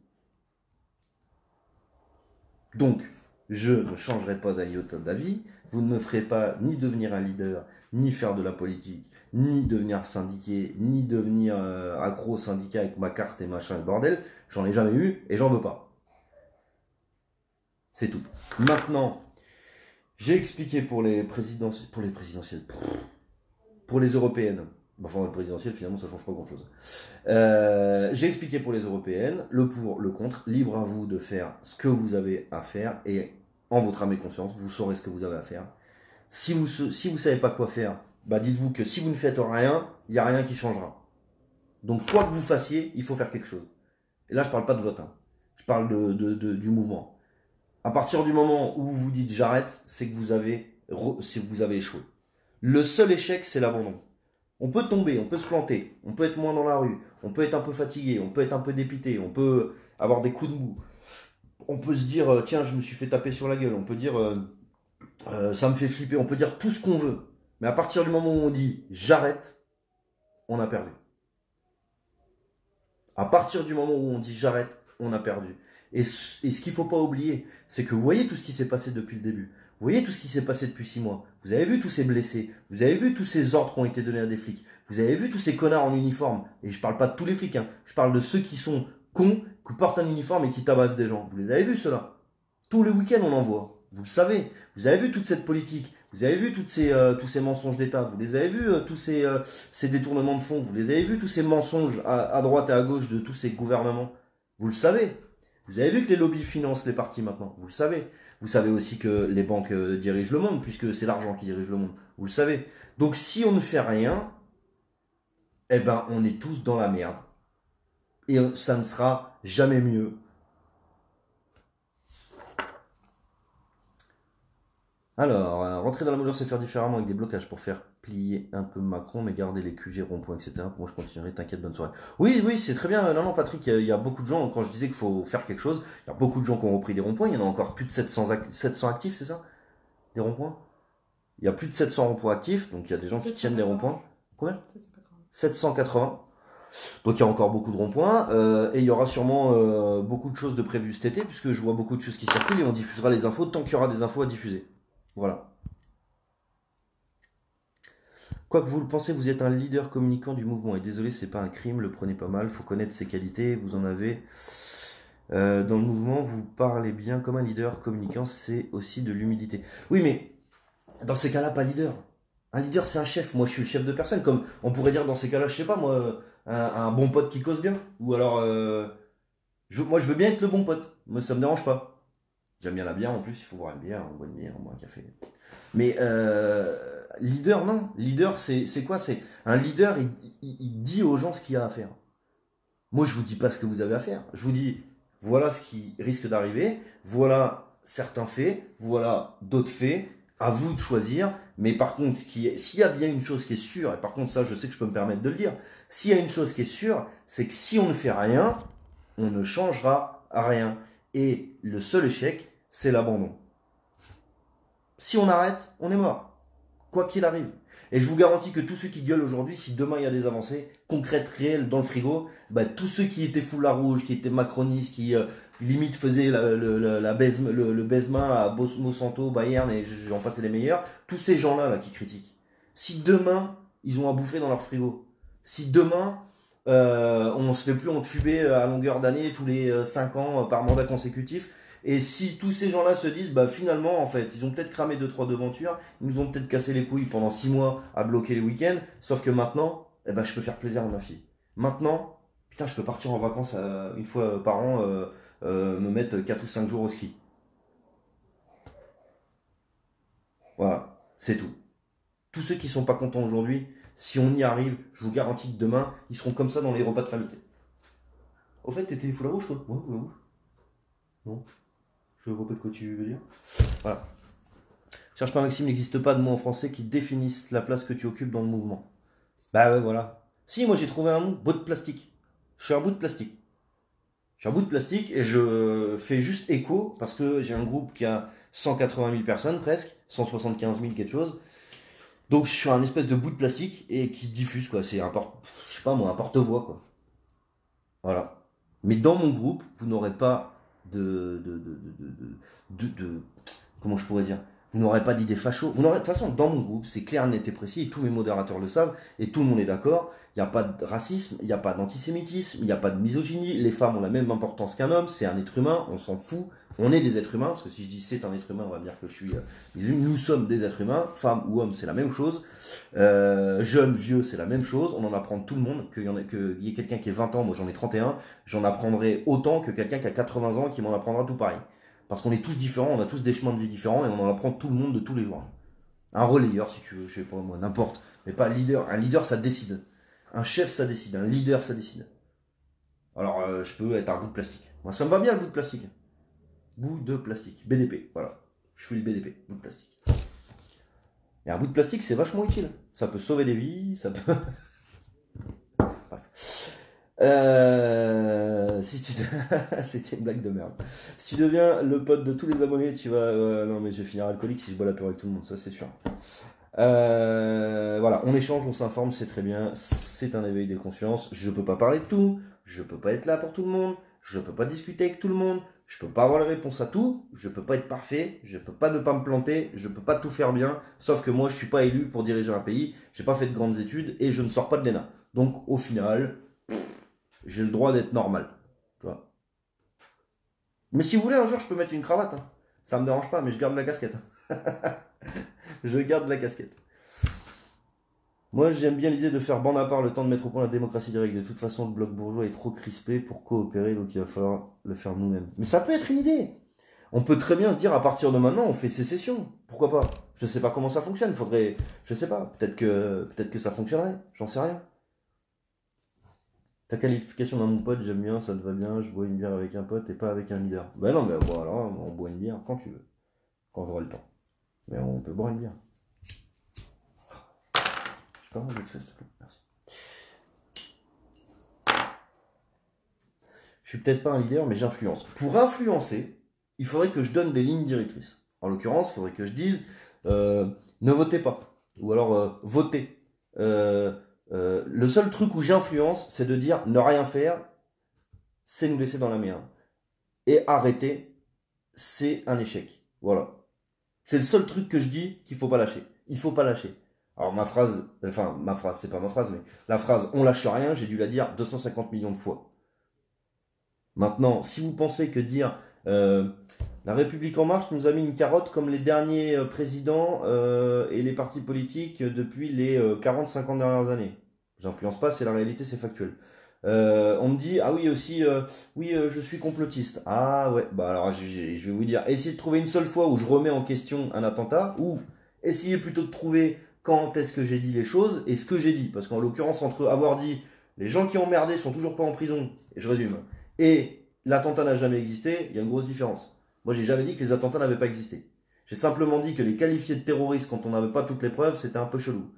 Donc, je ne changerai pas d'un iota d'avis, vous ne me ferez pas ni devenir un leader, ni faire de la politique, ni devenir syndiqué, ni devenir accro au syndicat avec ma carte et machin et bordel. J'en ai jamais eu et j'en veux pas. C'est tout. Maintenant, j'ai expliqué pour les présidentielles, pour les européennes. Enfin, le présidentiel, finalement, ça change pas grand-chose. J'ai expliqué pour les européennes, le pour, le contre. Libre à vous de faire ce que vous avez à faire et en votre âme et conscience, vous saurez ce que vous avez à faire. Si vous savez pas quoi faire, bah dites-vous que si vous ne faites rien, il n'y a rien qui changera. Donc, quoi que vous fassiez, il faut faire quelque chose. Et là, je parle pas de vote. Hein. Je parle du mouvement. À partir du moment où vous vous dites j'arrête, c'est que vous avez échoué. Le seul échec, c'est l'abandon. On peut tomber, on peut se planter, on peut être moins dans la rue, on peut être un peu fatigué, on peut être un peu dépité, on peut avoir des coups de mou. On peut se dire, tiens, je me suis fait taper sur la gueule. On peut dire, ça me fait flipper. On peut dire tout ce qu'on veut. Mais à partir du moment où on dit, j'arrête, on a perdu. À partir du moment où on dit, j'arrête, on a perdu. Et ce qu'il ne faut pas oublier, c'est que vous voyez tout ce qui s'est passé depuis le début. Vous voyez tout ce qui s'est passé depuis 6 mois. Vous avez vu tous ces blessés. Vous avez vu tous ces ordres qui ont été donnés à des flics. Vous avez vu tous ces connards en uniforme. Et je parle pas de tous les flics. Hein. Je parle de ceux qui sont cons, qui portent un uniforme et qui tabassent des gens. Vous les avez vus, ceux-là. Tous les week-ends, on en voit. Vous le savez. Vous avez vu toute cette politique. Vous avez vu tous ces mensonges d'État. Vous les avez vus, tous ces détournements de fonds. Vous les avez vus, tous ces mensonges à droite et à gauche de tous ces gouvernements. Vous le savez. Vous avez vu que les lobbies financent les partis maintenant, vous le savez. Vous savez aussi que les banques dirigent le monde, puisque c'est l'argent qui dirige le monde, vous le savez. Donc si on ne fait rien, eh ben on est tous dans la merde. Et ça ne sera jamais mieux. Alors, rentrer dans la mesure, c'est faire différemment avec des blocages pour faire plier un peu Macron, mais garder les QG, ronds-points, etc. Moi, je continuerai, t'inquiète, bonne soirée. Oui, oui, c'est très bien. Non, non, Patrick, il y a beaucoup de gens, quand je disais qu'il faut faire quelque chose, il y a beaucoup de gens qui ont repris des ronds-points. Il y en a encore plus de 700 actifs, c'est ça? Des ronds-points? Il y a plus de 700 ronds-points actifs, donc il y a des gens qui tiennent des ronds-points. Combien? 780. Donc il y a encore beaucoup de ronds-points, et il y aura sûrement beaucoup de choses de prévues cet été, puisque je vois beaucoup de choses qui circulent, et on diffusera les infos tant qu'il y aura des infos à diffuser. Voilà. Quoi que vous le pensez, vous êtes un leader communicant du mouvement. Et désolé, c'est pas un crime, le prenez pas mal, faut connaître ses qualités, vous en avez. Dans le mouvement, vous parlez bien comme un leader communicant, c'est aussi de l'humilité. Oui, mais dans ces cas-là, pas leader. Un leader, c'est un chef. Moi, je suis le chef de personne. Comme on pourrait dire dans ces cas-là, je sais pas, moi, un bon pote qui cause bien. Ou alors, moi, je veux bien être le bon pote. Moi, ça me dérange pas. J'aime bien la bière en plus, il faut boire une bière, on boit une bière, on boit un café. Mais leader, non. Leader, c'est quoi? C'est un leader, il dit aux gens ce qu'il y a à faire. Moi, je vous dis pas ce que vous avez à faire. Je vous dis, voilà ce qui risque d'arriver, voilà certains faits, voilà d'autres faits, à vous de choisir. Mais par contre, s'il y a bien une chose qui est sûre, et par contre ça, je sais que je peux me permettre de le dire, s'il y a une chose qui est sûre, c'est que si on ne fait rien, on ne changera rien. Et le seul échec, c'est l'abandon. Si on arrête, on est mort. Quoi qu'il arrive. Et je vous garantis que tous ceux qui gueulent aujourd'hui, si demain il y a des avancées concrètes, réelles dans le frigo, bah, tous ceux qui étaient foulard rouge, qui étaient macronistes, qui limite faisaient le baise-main à Monsanto, Bayern et j'en passais les meilleurs, tous ces gens-là là, qui critiquent. Si demain ils ont à bouffer dans leur frigo, si demain on se fait plus entuber à longueur d'année tous les 5 ans par mandat consécutif, et si tous ces gens-là se disent, bah finalement, en fait, ils ont peut-être cramé 2-3 devantures, ils nous ont peut-être cassé les couilles pendant 6 mois à bloquer les week-ends, sauf que maintenant, eh ben, je peux faire plaisir à ma fille. Maintenant, putain, je peux partir en vacances une fois par an, me mettre 4 ou 5 jours au ski. Voilà, c'est tout. Tous ceux qui sont pas contents aujourd'hui, si on y arrive, je vous garantis que demain, ils seront comme ça dans les repas de famille. Au fait, t'étais foulard rouge, toi? Ouais, ouais, ouais. Non. Je vois pas de quoi tu veux dire. Voilà. Cherche pas Maxime, il n'existe pas de mot en français qui définisse la place que tu occupes dans le mouvement. Bah ouais, voilà. Si, moi j'ai trouvé un mot, bout de plastique. Je suis un bout de plastique. Je suis un bout de plastique et je fais juste écho parce que j'ai un groupe qui a 180 000 personnes presque, 175 000 quelque chose. Donc je suis un espèce de bout de plastique et qui diffuse quoi. C'est un je sais pas moi, un porte-voix quoi. Voilà. Mais dans mon groupe, vous n'aurez pas comment je pourrais dire, vous n'aurez pas d'idées facho. Vous n'aurez, de toute façon, dans mon groupe, c'est clair, net et précis, et tous mes modérateurs le savent, et tout le monde est d'accord. Il n'y a pas de racisme, il n'y a pas d'antisémitisme, il n'y a pas de misogynie. Les femmes ont la même importance qu'un homme, c'est un être humain, on s'en fout. On est des êtres humains, parce que si je dis c'est un être humain, on va me dire que je suis. Nous sommes des êtres humains, femmes ou hommes, c'est la même chose. Jeunes, vieux, c'est la même chose. On en apprend de tout le monde. Qu'il y ait quelqu'un qui ait 20 ans, moi j'en ai 31, j'en apprendrai autant que quelqu'un qui a 80 ans qui m'en apprendra tout pareil. Parce qu'on est tous différents, on a tous des chemins de vie différents et on en apprend tout le monde de tous les jours. Un relayeur, si tu veux, je sais pas moi, n'importe. Mais pas un leader. Un leader, ça décide. Un chef, ça décide. Un leader, ça décide. Alors, je peux être un bout de plastique. Moi, ça me va bien le bout de plastique. Bout de plastique. BDP, voilà. Je suis le BDP, bout de plastique. Et un bout de plastique, c'est vachement utile. Ça peut sauver des vies, ça peut. Bref. C'était une blague de merde. Si tu deviens le pote de tous les abonnés, tu vas. Non, mais je vais finir alcoolique si je bois l'apéro avec tout le monde, ça c'est sûr. Voilà, on échange, on s'informe, c'est très bien. C'est un éveil des consciences. Je peux pas parler de tout. Je peux pas être là pour tout le monde. Je peux pas discuter avec tout le monde. Je peux pas avoir la réponse à tout. Je peux pas être parfait. Je peux pas ne pas me planter. Je peux pas tout faire bien. Sauf que moi, je suis pas élu pour diriger un pays. J'ai pas fait de grandes études et je ne sors pas de l'ENA. Donc, au final, j'ai le droit d'être normal. Tu vois. Mais si vous voulez, un jour, je peux mettre une cravate. Hein. Ça me dérange pas, mais je garde la casquette. Je garde la casquette. Moi, j'aime bien l'idée de faire bande à part le temps de mettre au point la démocratie directe. De toute façon, le bloc bourgeois est trop crispé pour coopérer, donc il va falloir le faire nous-mêmes. Mais ça peut être une idée. On peut très bien se dire, à partir de maintenant, on fait sécession. Pourquoi pas? Je sais pas comment ça fonctionne. Faudrait, je sais pas. Peut-être que ça fonctionnerait. J'en sais rien. Ta qualification d'un mon pote, j'aime bien, ça te va bien. Je bois une bière avec un pote et pas avec un leader. Ben non, mais voilà, on boit une bière quand tu veux, quand j'aurai le temps. Mais on peut boire une bière. Je sais pas, je vais te faire, s'il te plaît. Merci. Je suis peut-être pas un leader, mais j'influence. Pour influencer, il faudrait que je donne des lignes directrices. En l'occurrence, il faudrait que je dise ne votez pas. Ou alors votez. Le seul truc où j'influence, c'est de dire ne rien faire, c'est nous laisser dans la merde. Et arrêter, c'est un échec. Voilà. C'est le seul truc que je dis qu'il faut pas lâcher. Il faut pas lâcher. Alors ma phrase, c'est pas ma phrase, mais la phrase on lâche rien, j'ai dû la dire 250 millions de fois. Maintenant, si vous pensez que dire la République en marche nous a mis une carotte comme les derniers présidents et les partis politiques depuis les 40-50 dernières années. J'influence pas, c'est la réalité, c'est factuel. On me dit, ah oui aussi, je suis complotiste. Ah ouais, bah alors je vais vous dire, essayez de trouver une seule fois où je remets en question un attentat, ou essayez plutôt de trouver quand est-ce que j'ai dit les choses et ce que j'ai dit. Parce qu'en l'occurrence, entre avoir dit les gens qui ont merdé sont toujours pas en prison, et je résume, et l'attentat n'a jamais existé, il y a une grosse différence. Moi, j'ai jamais dit que les attentats n'avaient pas existé. J'ai simplement dit que les qualifier de terroristes quand on n'avait pas toutes les preuves, c'était un peu chelou.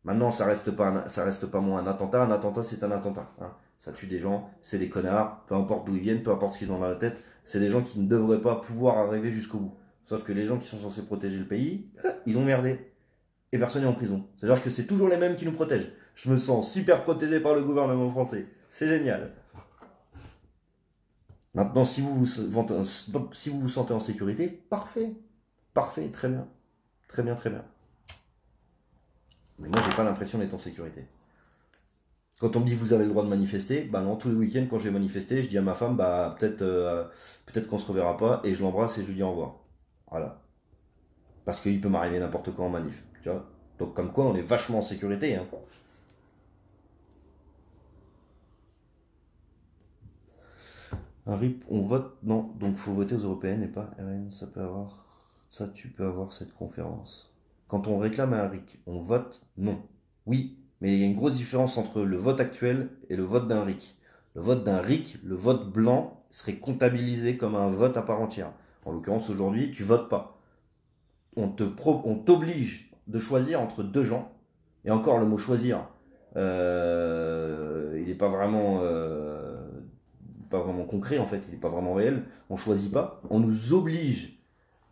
Maintenant, ça reste pas moins un attentat c'est un attentat. Hein. Ça tue des gens, c'est des connards, peu importe d'où ils viennent, peu importe ce qu'ils ont dans la tête, c'est des gens qui ne devraient pas pouvoir arriver jusqu'au bout. Sauf que les gens qui sont censés protéger le pays, ils ont merdé. Et personne n'est en prison. C'est-à-dire que c'est toujours les mêmes qui nous protègent. Je me sens super protégé par le gouvernement français. C'est génial. Maintenant, si vous vous sentez en sécurité, parfait. Parfait, très bien. Très bien, très bien. Mais moi, j'ai pas l'impression d'être en sécurité. Quand on me dit vous avez le droit de manifester, bah non, tous les week-ends quand je vais manifester, je dis à ma femme, bah peut-être qu'on se reverra pas, et je l'embrasse et je lui dis au revoir. Voilà. Parce qu'il peut m'arriver n'importe quoi en manif. Tu vois. Donc comme quoi, on est vachement en sécurité. Hein. Un RIP, on vote, non, donc faut voter aux européennes et pas RN, ça tu peux avoir cette conférence. Quand on réclame un RIC, on vote non. Oui, mais il y a une grosse différence entre le vote actuel et le vote d'un RIC. Le vote d'un RIC, le vote blanc, serait comptabilisé comme un vote à part entière. En l'occurrence, aujourd'hui, tu votes pas. On t'oblige de choisir entre deux gens. Et encore, le mot choisir, il n'est pas vraiment concret en fait, il n'est pas vraiment réel. On choisit pas. On nous oblige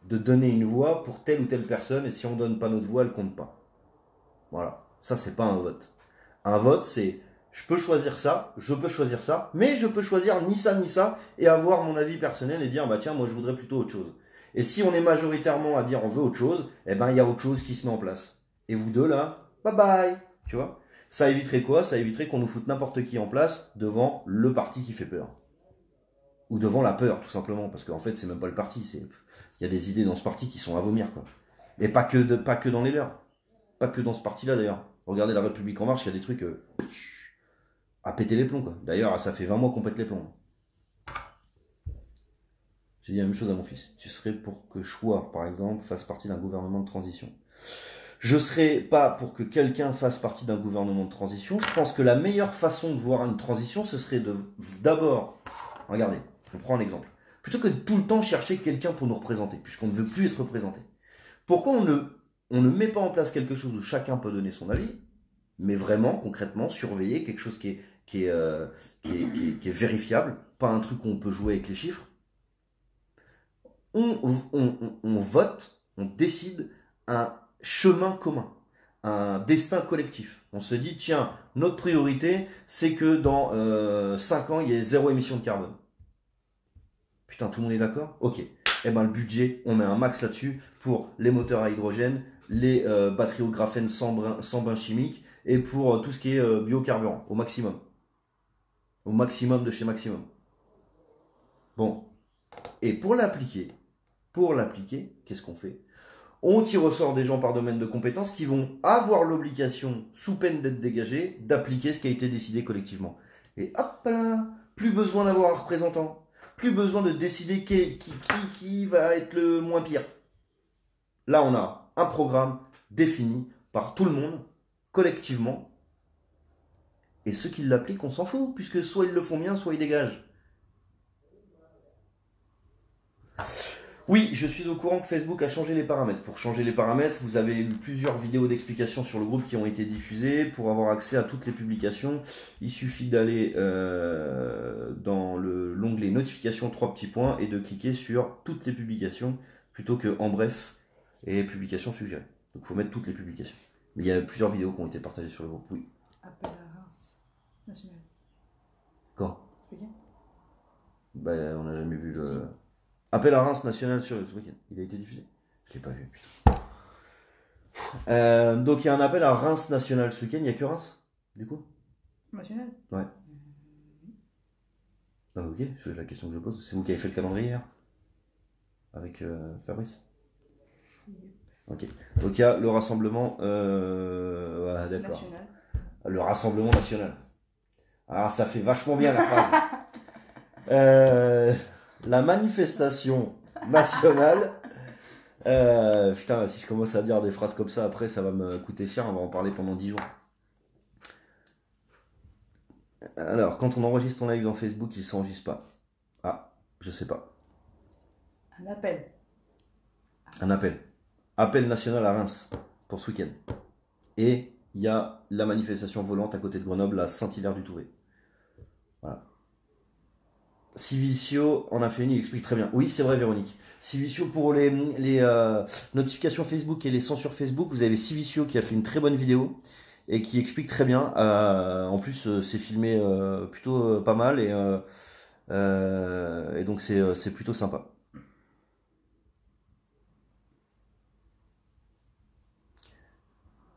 de donner une voix pour telle ou telle personne, et si on donne pas notre voix, elle compte pas. Voilà. Ça, c'est pas un vote. Un vote, c'est je peux choisir ça, je peux choisir ça, mais je peux choisir ni ça, et avoir mon avis personnel et dire, bah tiens, moi je voudrais plutôt autre chose. Et si on est majoritairement à dire on veut autre chose, eh ben il y a autre chose qui se met en place. Et vous deux là, bye bye, tu vois. Ça éviterait quoi? Ça éviterait qu'on nous foute n'importe qui en place devant le parti qui fait peur. Ou devant la peur, tout simplement, parce qu'en fait, c'est même pas le parti, il y a des idées dans ce parti qui sont à vomir, quoi. Et pas que dans les leurs. Pas que dans ce parti-là, d'ailleurs. Regardez la République en marche, il y a des trucs à péter les plombs, quoi. D'ailleurs, ça fait 20 mois qu'on pète les plombs. J'ai dit la même chose à mon fils. Tu serais pour que Chouard, par exemple, fasse partie d'un gouvernement de transition. Je serais pas pour que quelqu'un fasse partie d'un gouvernement de transition. Je pense que la meilleure façon de voir une transition, ce serait d'abord, regardez, on prend un exemple. Plutôt que de tout le temps chercher quelqu'un pour nous représenter, puisqu'on ne veut plus être représenté. Pourquoi on ne met pas en place quelque chose où chacun peut donner son avis, mais vraiment, concrètement, surveiller quelque chose qui est vérifiable, pas un truc où on peut jouer avec les chiffres. On vote, on décide un chemin commun, un destin collectif. On se dit, tiens, notre priorité, c'est que dans 5 ans, il y ait 0 émission de carbone. Putain, tout le monde est d'accord? Ok. Eh ben, le budget, on met un max là-dessus pour les moteurs à hydrogène, les batteries au graphène sans bain chimique, et pour tout ce qui est biocarburant, au maximum. Au maximum de chez maximum. Bon. Et pour l'appliquer, qu'est-ce qu'on fait? On y ressort des gens par domaine de compétences qui vont avoir l'obligation, sous peine d'être dégagés, d'appliquer ce qui a été décidé collectivement. Et hop là, plus besoin d'avoir un représentant, plus besoin de décider qui va être le moins pire. Là, on a un programme défini par tout le monde, collectivement, et ceux qui l'appliquent, on s'en fout, puisque soit ils le font bien, soit ils dégagent. Oui, je suis au courant que Facebook a changé les paramètres. Pour changer les paramètres, vous avez eu plusieurs vidéos d'explication sur le groupe qui ont été diffusées. Pour avoir accès à toutes les publications, il suffit d'aller dans l'onglet notifications, 3 petits points, et de cliquer sur toutes les publications, plutôt que en bref, et publications suggérées. Donc il faut mettre toutes les publications. Mais il y a plusieurs vidéos qui ont été partagées sur le groupe, oui. Appel à Reims national. Quand? Ce week-end? Ben, on n'a jamais vu le... Appel à Reims national sur ce week-end. Il a été diffusé? Je l'ai pas vu, putain. Donc il y a un appel à Reims national ce week-end. Il n'y a que Reims, du coup? National? Ouais. Ah, ok, c'est la question que je pose. C'est vous qui avez fait le calendrier hier? Avec Fabrice? Ok. Donc il y a le rassemblement... ouais, d'accord. National. Le rassemblement national. Alors ça fait vachement bien la phrase. La manifestation nationale. Putain, si je commence à dire des phrases comme ça, après ça va me coûter cher, on va en parler pendant 10 jours. Alors, quand on enregistre ton live dans Facebook, il s'enregistre pas. Ah, je sais pas. Un appel. Un appel. Appel national à Reims pour ce week-end. Et il y a la manifestation volante à côté de Grenoble à Saint-Hilaire-du-Touvet. Voilà. Civicio en a fait une, il explique très bien. Oui, c'est vrai, Véronique. Civicio pour les notifications Facebook et les censures Facebook, vous avez Civicio qui a fait une très bonne vidéo et qui explique très bien. En plus, c'est filmé plutôt pas mal et donc c'est plutôt sympa.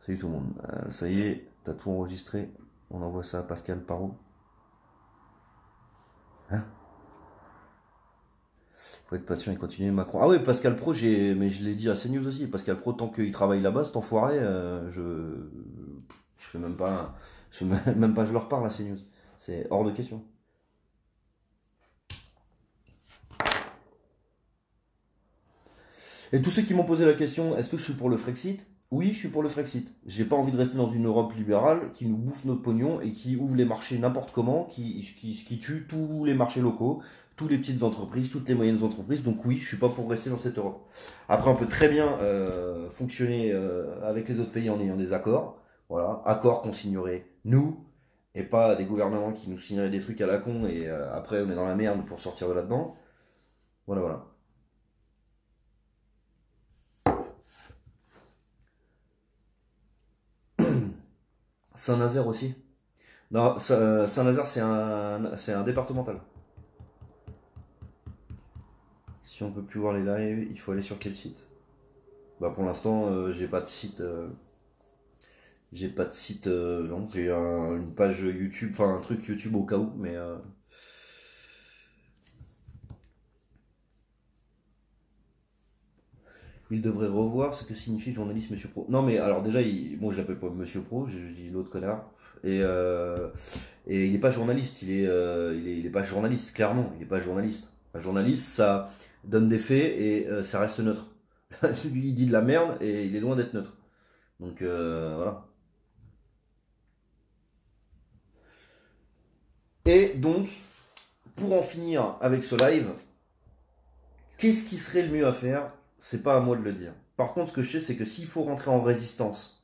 Salut tout le monde. Ça y est, t'as tout enregistré. On envoie ça à Pascal Parot. Hein? Faut être patient et continuer Macron. Ah oui, Pascal Pro, mais je l'ai dit à CNews aussi. Pascal Pro, tant qu'il travaille là-bas, cet enfoiré, je fais même pas, même pas, je leur parle à CNews. C'est hors de question. Et tous ceux qui m'ont posé la question, est-ce que je suis pour le Frexit? Oui, je suis pour le Frexit. J'ai pas envie de rester dans une Europe libérale qui nous bouffe notre pognon et qui ouvre les marchés n'importe comment, qui tue tous les marchés locaux, toutes les petites entreprises, toutes les moyennes entreprises. Donc oui, je suis pas pour rester dans cette Europe. Après, on peut très bien fonctionner avec les autres pays en ayant des accords. Voilà, accords qu'on signerait nous et pas des gouvernements qui nous signeraient des trucs à la con et après on est dans la merde pour sortir de là-dedans. Voilà, voilà. Saint-Nazaire aussi. Non, Saint-Nazaire, c'est un départemental. Si on peut plus voir les lives, il faut aller sur quel site? Bah pour l'instant, j'ai pas de site. J'ai pas de site. Non, j'ai une page YouTube, enfin un truc YouTube au cas où, mais. Il devrait revoir ce que signifie journaliste Monsieur Pro. Non mais alors déjà, bon je l'appelle pas Monsieur Pro, je dis l'autre connard. Et il est pas journaliste, il est pas journaliste, clairement, il est pas journaliste. Un journaliste, ça donne des faits et ça reste neutre. Lui, il dit de la merde et il est loin d'être neutre. Donc voilà. Et donc, pour en finir avec ce live, qu'est-ce qui serait le mieux à faire? C'est pas à moi de le dire. Par contre, ce que je sais, c'est que s'il faut rentrer en résistance,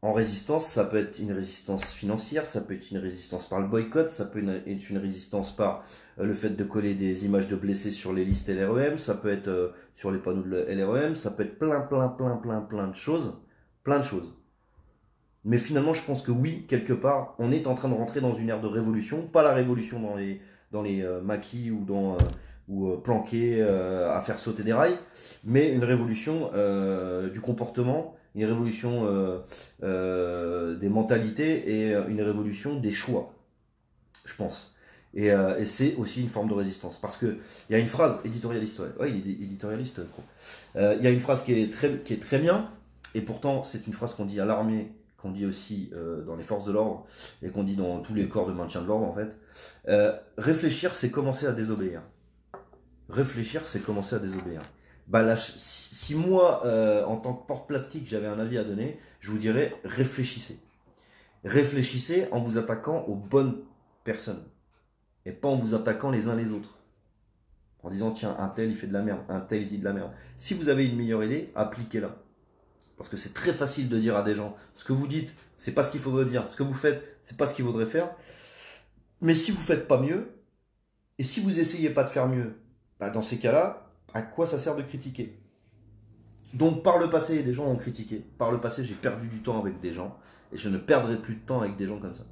ça peut être une résistance financière, ça peut être une résistance par le boycott, ça peut être une résistance par le fait de coller des images de blessés sur les listes LREM, ça peut être sur les panneaux de LREM, ça peut être plein de choses. Plein de choses. Mais finalement, je pense que oui, quelque part, on est en train de rentrer dans une ère de révolution, pas la révolution dans les maquis ou planqués à faire sauter des rails, mais une révolution du comportement, une révolution des mentalités et une révolution des choix, je pense. Et c'est aussi une forme de résistance. Parce qu'il y a une phrase éditorialiste, ouais, il est éditorialiste, pro. Il y a une phrase qui est très bien, et pourtant c'est une phrase qu'on dit à l'armée, qu'on dit aussi dans les forces de l'ordre, et qu'on dit dans tous les corps de maintien de l'ordre en fait. Réfléchir, c'est commencer à désobéir. Réfléchir, c'est commencer à désobéir. Bah là, si moi, en tant que porte-plastique, j'avais un avis à donner, je vous dirais réfléchissez. Réfléchissez en vous attaquant aux bonnes personnes et pas en vous attaquant les uns les autres. En disant tiens, un tel il fait de la merde, un tel il dit de la merde. Si vous avez une meilleure idée, appliquez-la. Parce que c'est très facile de dire à des gens ce que vous dites, c'est pas ce qu'il faudrait dire. Ce que vous faites, c'est pas ce qu'il faudrait faire. Mais si vous faites pas mieux, et si vous essayez pas de faire mieux, bah dans ces cas-là, à quoi ça sert de critiquer? Donc par le passé, des gens ont critiqué. Par le passé, j'ai perdu du temps avec des gens. Et je ne perdrai plus de temps avec des gens comme ça.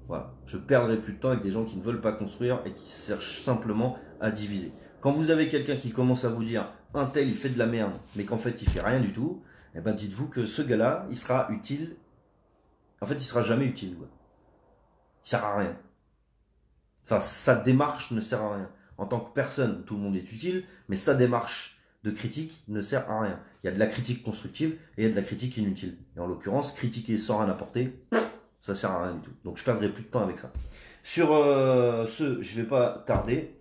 Voilà. Je perdrai plus de temps avec des gens qui ne veulent pas construire et qui cherchent simplement à diviser. Quand vous avez quelqu'un qui commence à vous dire un tel il fait de la merde, mais qu'en fait il fait rien du tout, eh ben dites-vous que ce gars-là, il sera utile. En fait, il sera jamais utile. Quoi. Il sert à rien. Enfin, sa démarche ne sert à rien. En tant que personne, tout le monde est utile, mais sa démarche de critique ne sert à rien. Il y a de la critique constructive et il y a de la critique inutile. Et en l'occurrence, critiquer sans rien apporter, ça sert à rien du tout. Donc je perdrai plus de temps avec ça. Sur ce, je vais pas tarder.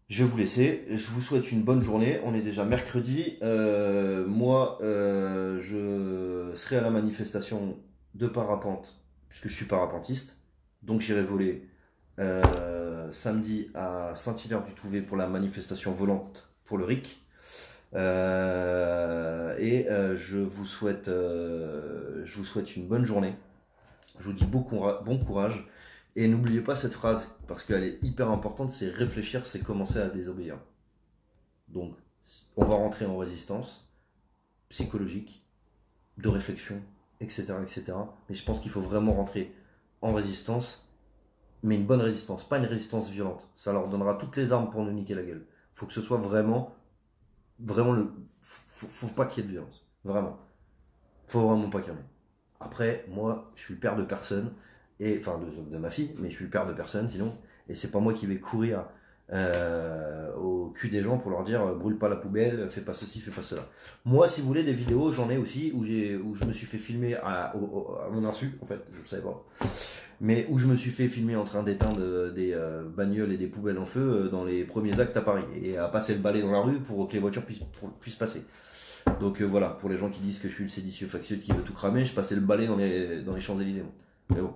Je vais vous laisser. Je vous souhaite une bonne journée. On est déjà mercredi. Moi, je serai à la manifestation de parapente, puisque je suis parapentiste. Donc j'irai voler samedi à Saint-Hilaire-du-Touvet pour la manifestation volante pour le RIC. Je vous souhaite une bonne journée. Je vous dis bon courage. Et n'oubliez pas cette phrase, parce qu'elle est hyper importante, c'est réfléchir, c'est commencer à désobéir. Donc, on va rentrer en résistance psychologique, de réflexion, etc., etc. Mais je pense qu'il faut vraiment rentrer en résistance, mais une bonne résistance, pas une résistance violente. Ça leur donnera toutes les armes pour nous niquer la gueule. Il faut que ce soit vraiment faut pas qu'il y ait de violence. Vraiment. Faut vraiment pas qu'il y en ait. Après, moi, je suis le père de personne, et enfin de ma fille, mais je suis le père de personne sinon, et c'est pas moi qui vais courir au cul des gens pour leur dire brûle pas la poubelle, fais pas ceci, fais pas cela. Moi, si vous voulez des vidéos, j'en ai aussi où je me suis fait filmer à mon insu, en fait, je le savais pas, mais où je me suis fait filmer en train d'éteindre des bagnoles et des poubelles en feu dans les premiers actes à Paris, et à passer le balai dans la rue pour que les voitures puissent passer. Donc voilà, pour les gens qui disent que je suis le séditieux factieux qui veut tout cramer, je passais le balai dans les Champs-Élysées. Mais bon,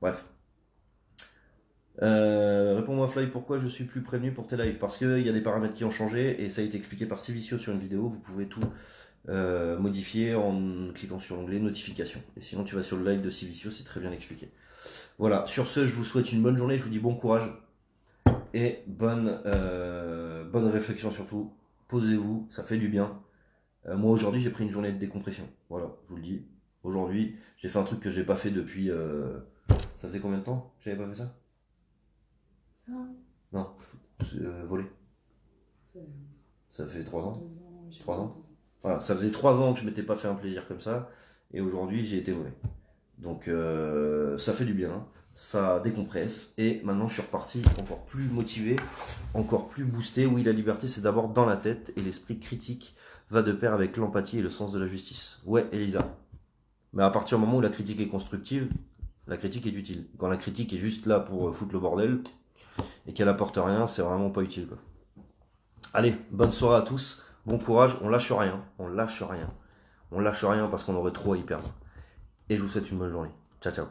bref. Réponds-moi Fly, pourquoi je suis plus prévenu pour tes lives? Parce qu'il y a des paramètres qui ont changé et ça a été expliqué par Civicio sur une vidéo. Vous pouvez tout modifier en cliquant sur l'onglet notification. Et sinon tu vas sur le live de Civicio, c'est très bien expliqué. Voilà, sur ce, je vous souhaite une bonne journée, je vous dis bon courage et bonne réflexion surtout. Posez-vous, ça fait du bien. Moi aujourd'hui j'ai pris une journée de décompression. Voilà, je vous le dis. Aujourd'hui, j'ai fait un truc que j'ai pas fait depuis. Ça faisait combien de temps que j'avais pas fait ça? Ça, Non, voler. c'est- Ça fait 3 ans. j'ai 3 ans. 22 ans. Voilà, ça faisait 3 ans que je m'étais pas fait un plaisir comme ça. Et aujourd'hui j'ai été volé. Donc ça fait du bien. Ça décompresse. Et maintenant je suis reparti encore plus motivé, encore plus boosté. Oui, la liberté c'est d'abord dans la tête. Et l'esprit critique va de pair avec l'empathie et le sens de la justice. Ouais, Elisa. Mais à partir du moment où la critique est constructive, la critique est utile. Quand la critique est juste là pour foutre le bordel et qu'elle apporte rien, c'est vraiment pas utile, quoi. Allez, bonne soirée à tous, bon courage, on lâche rien, on lâche rien. On lâche rien parce qu'on aurait trop à y perdre. Et je vous souhaite une bonne journée. Ciao, ciao.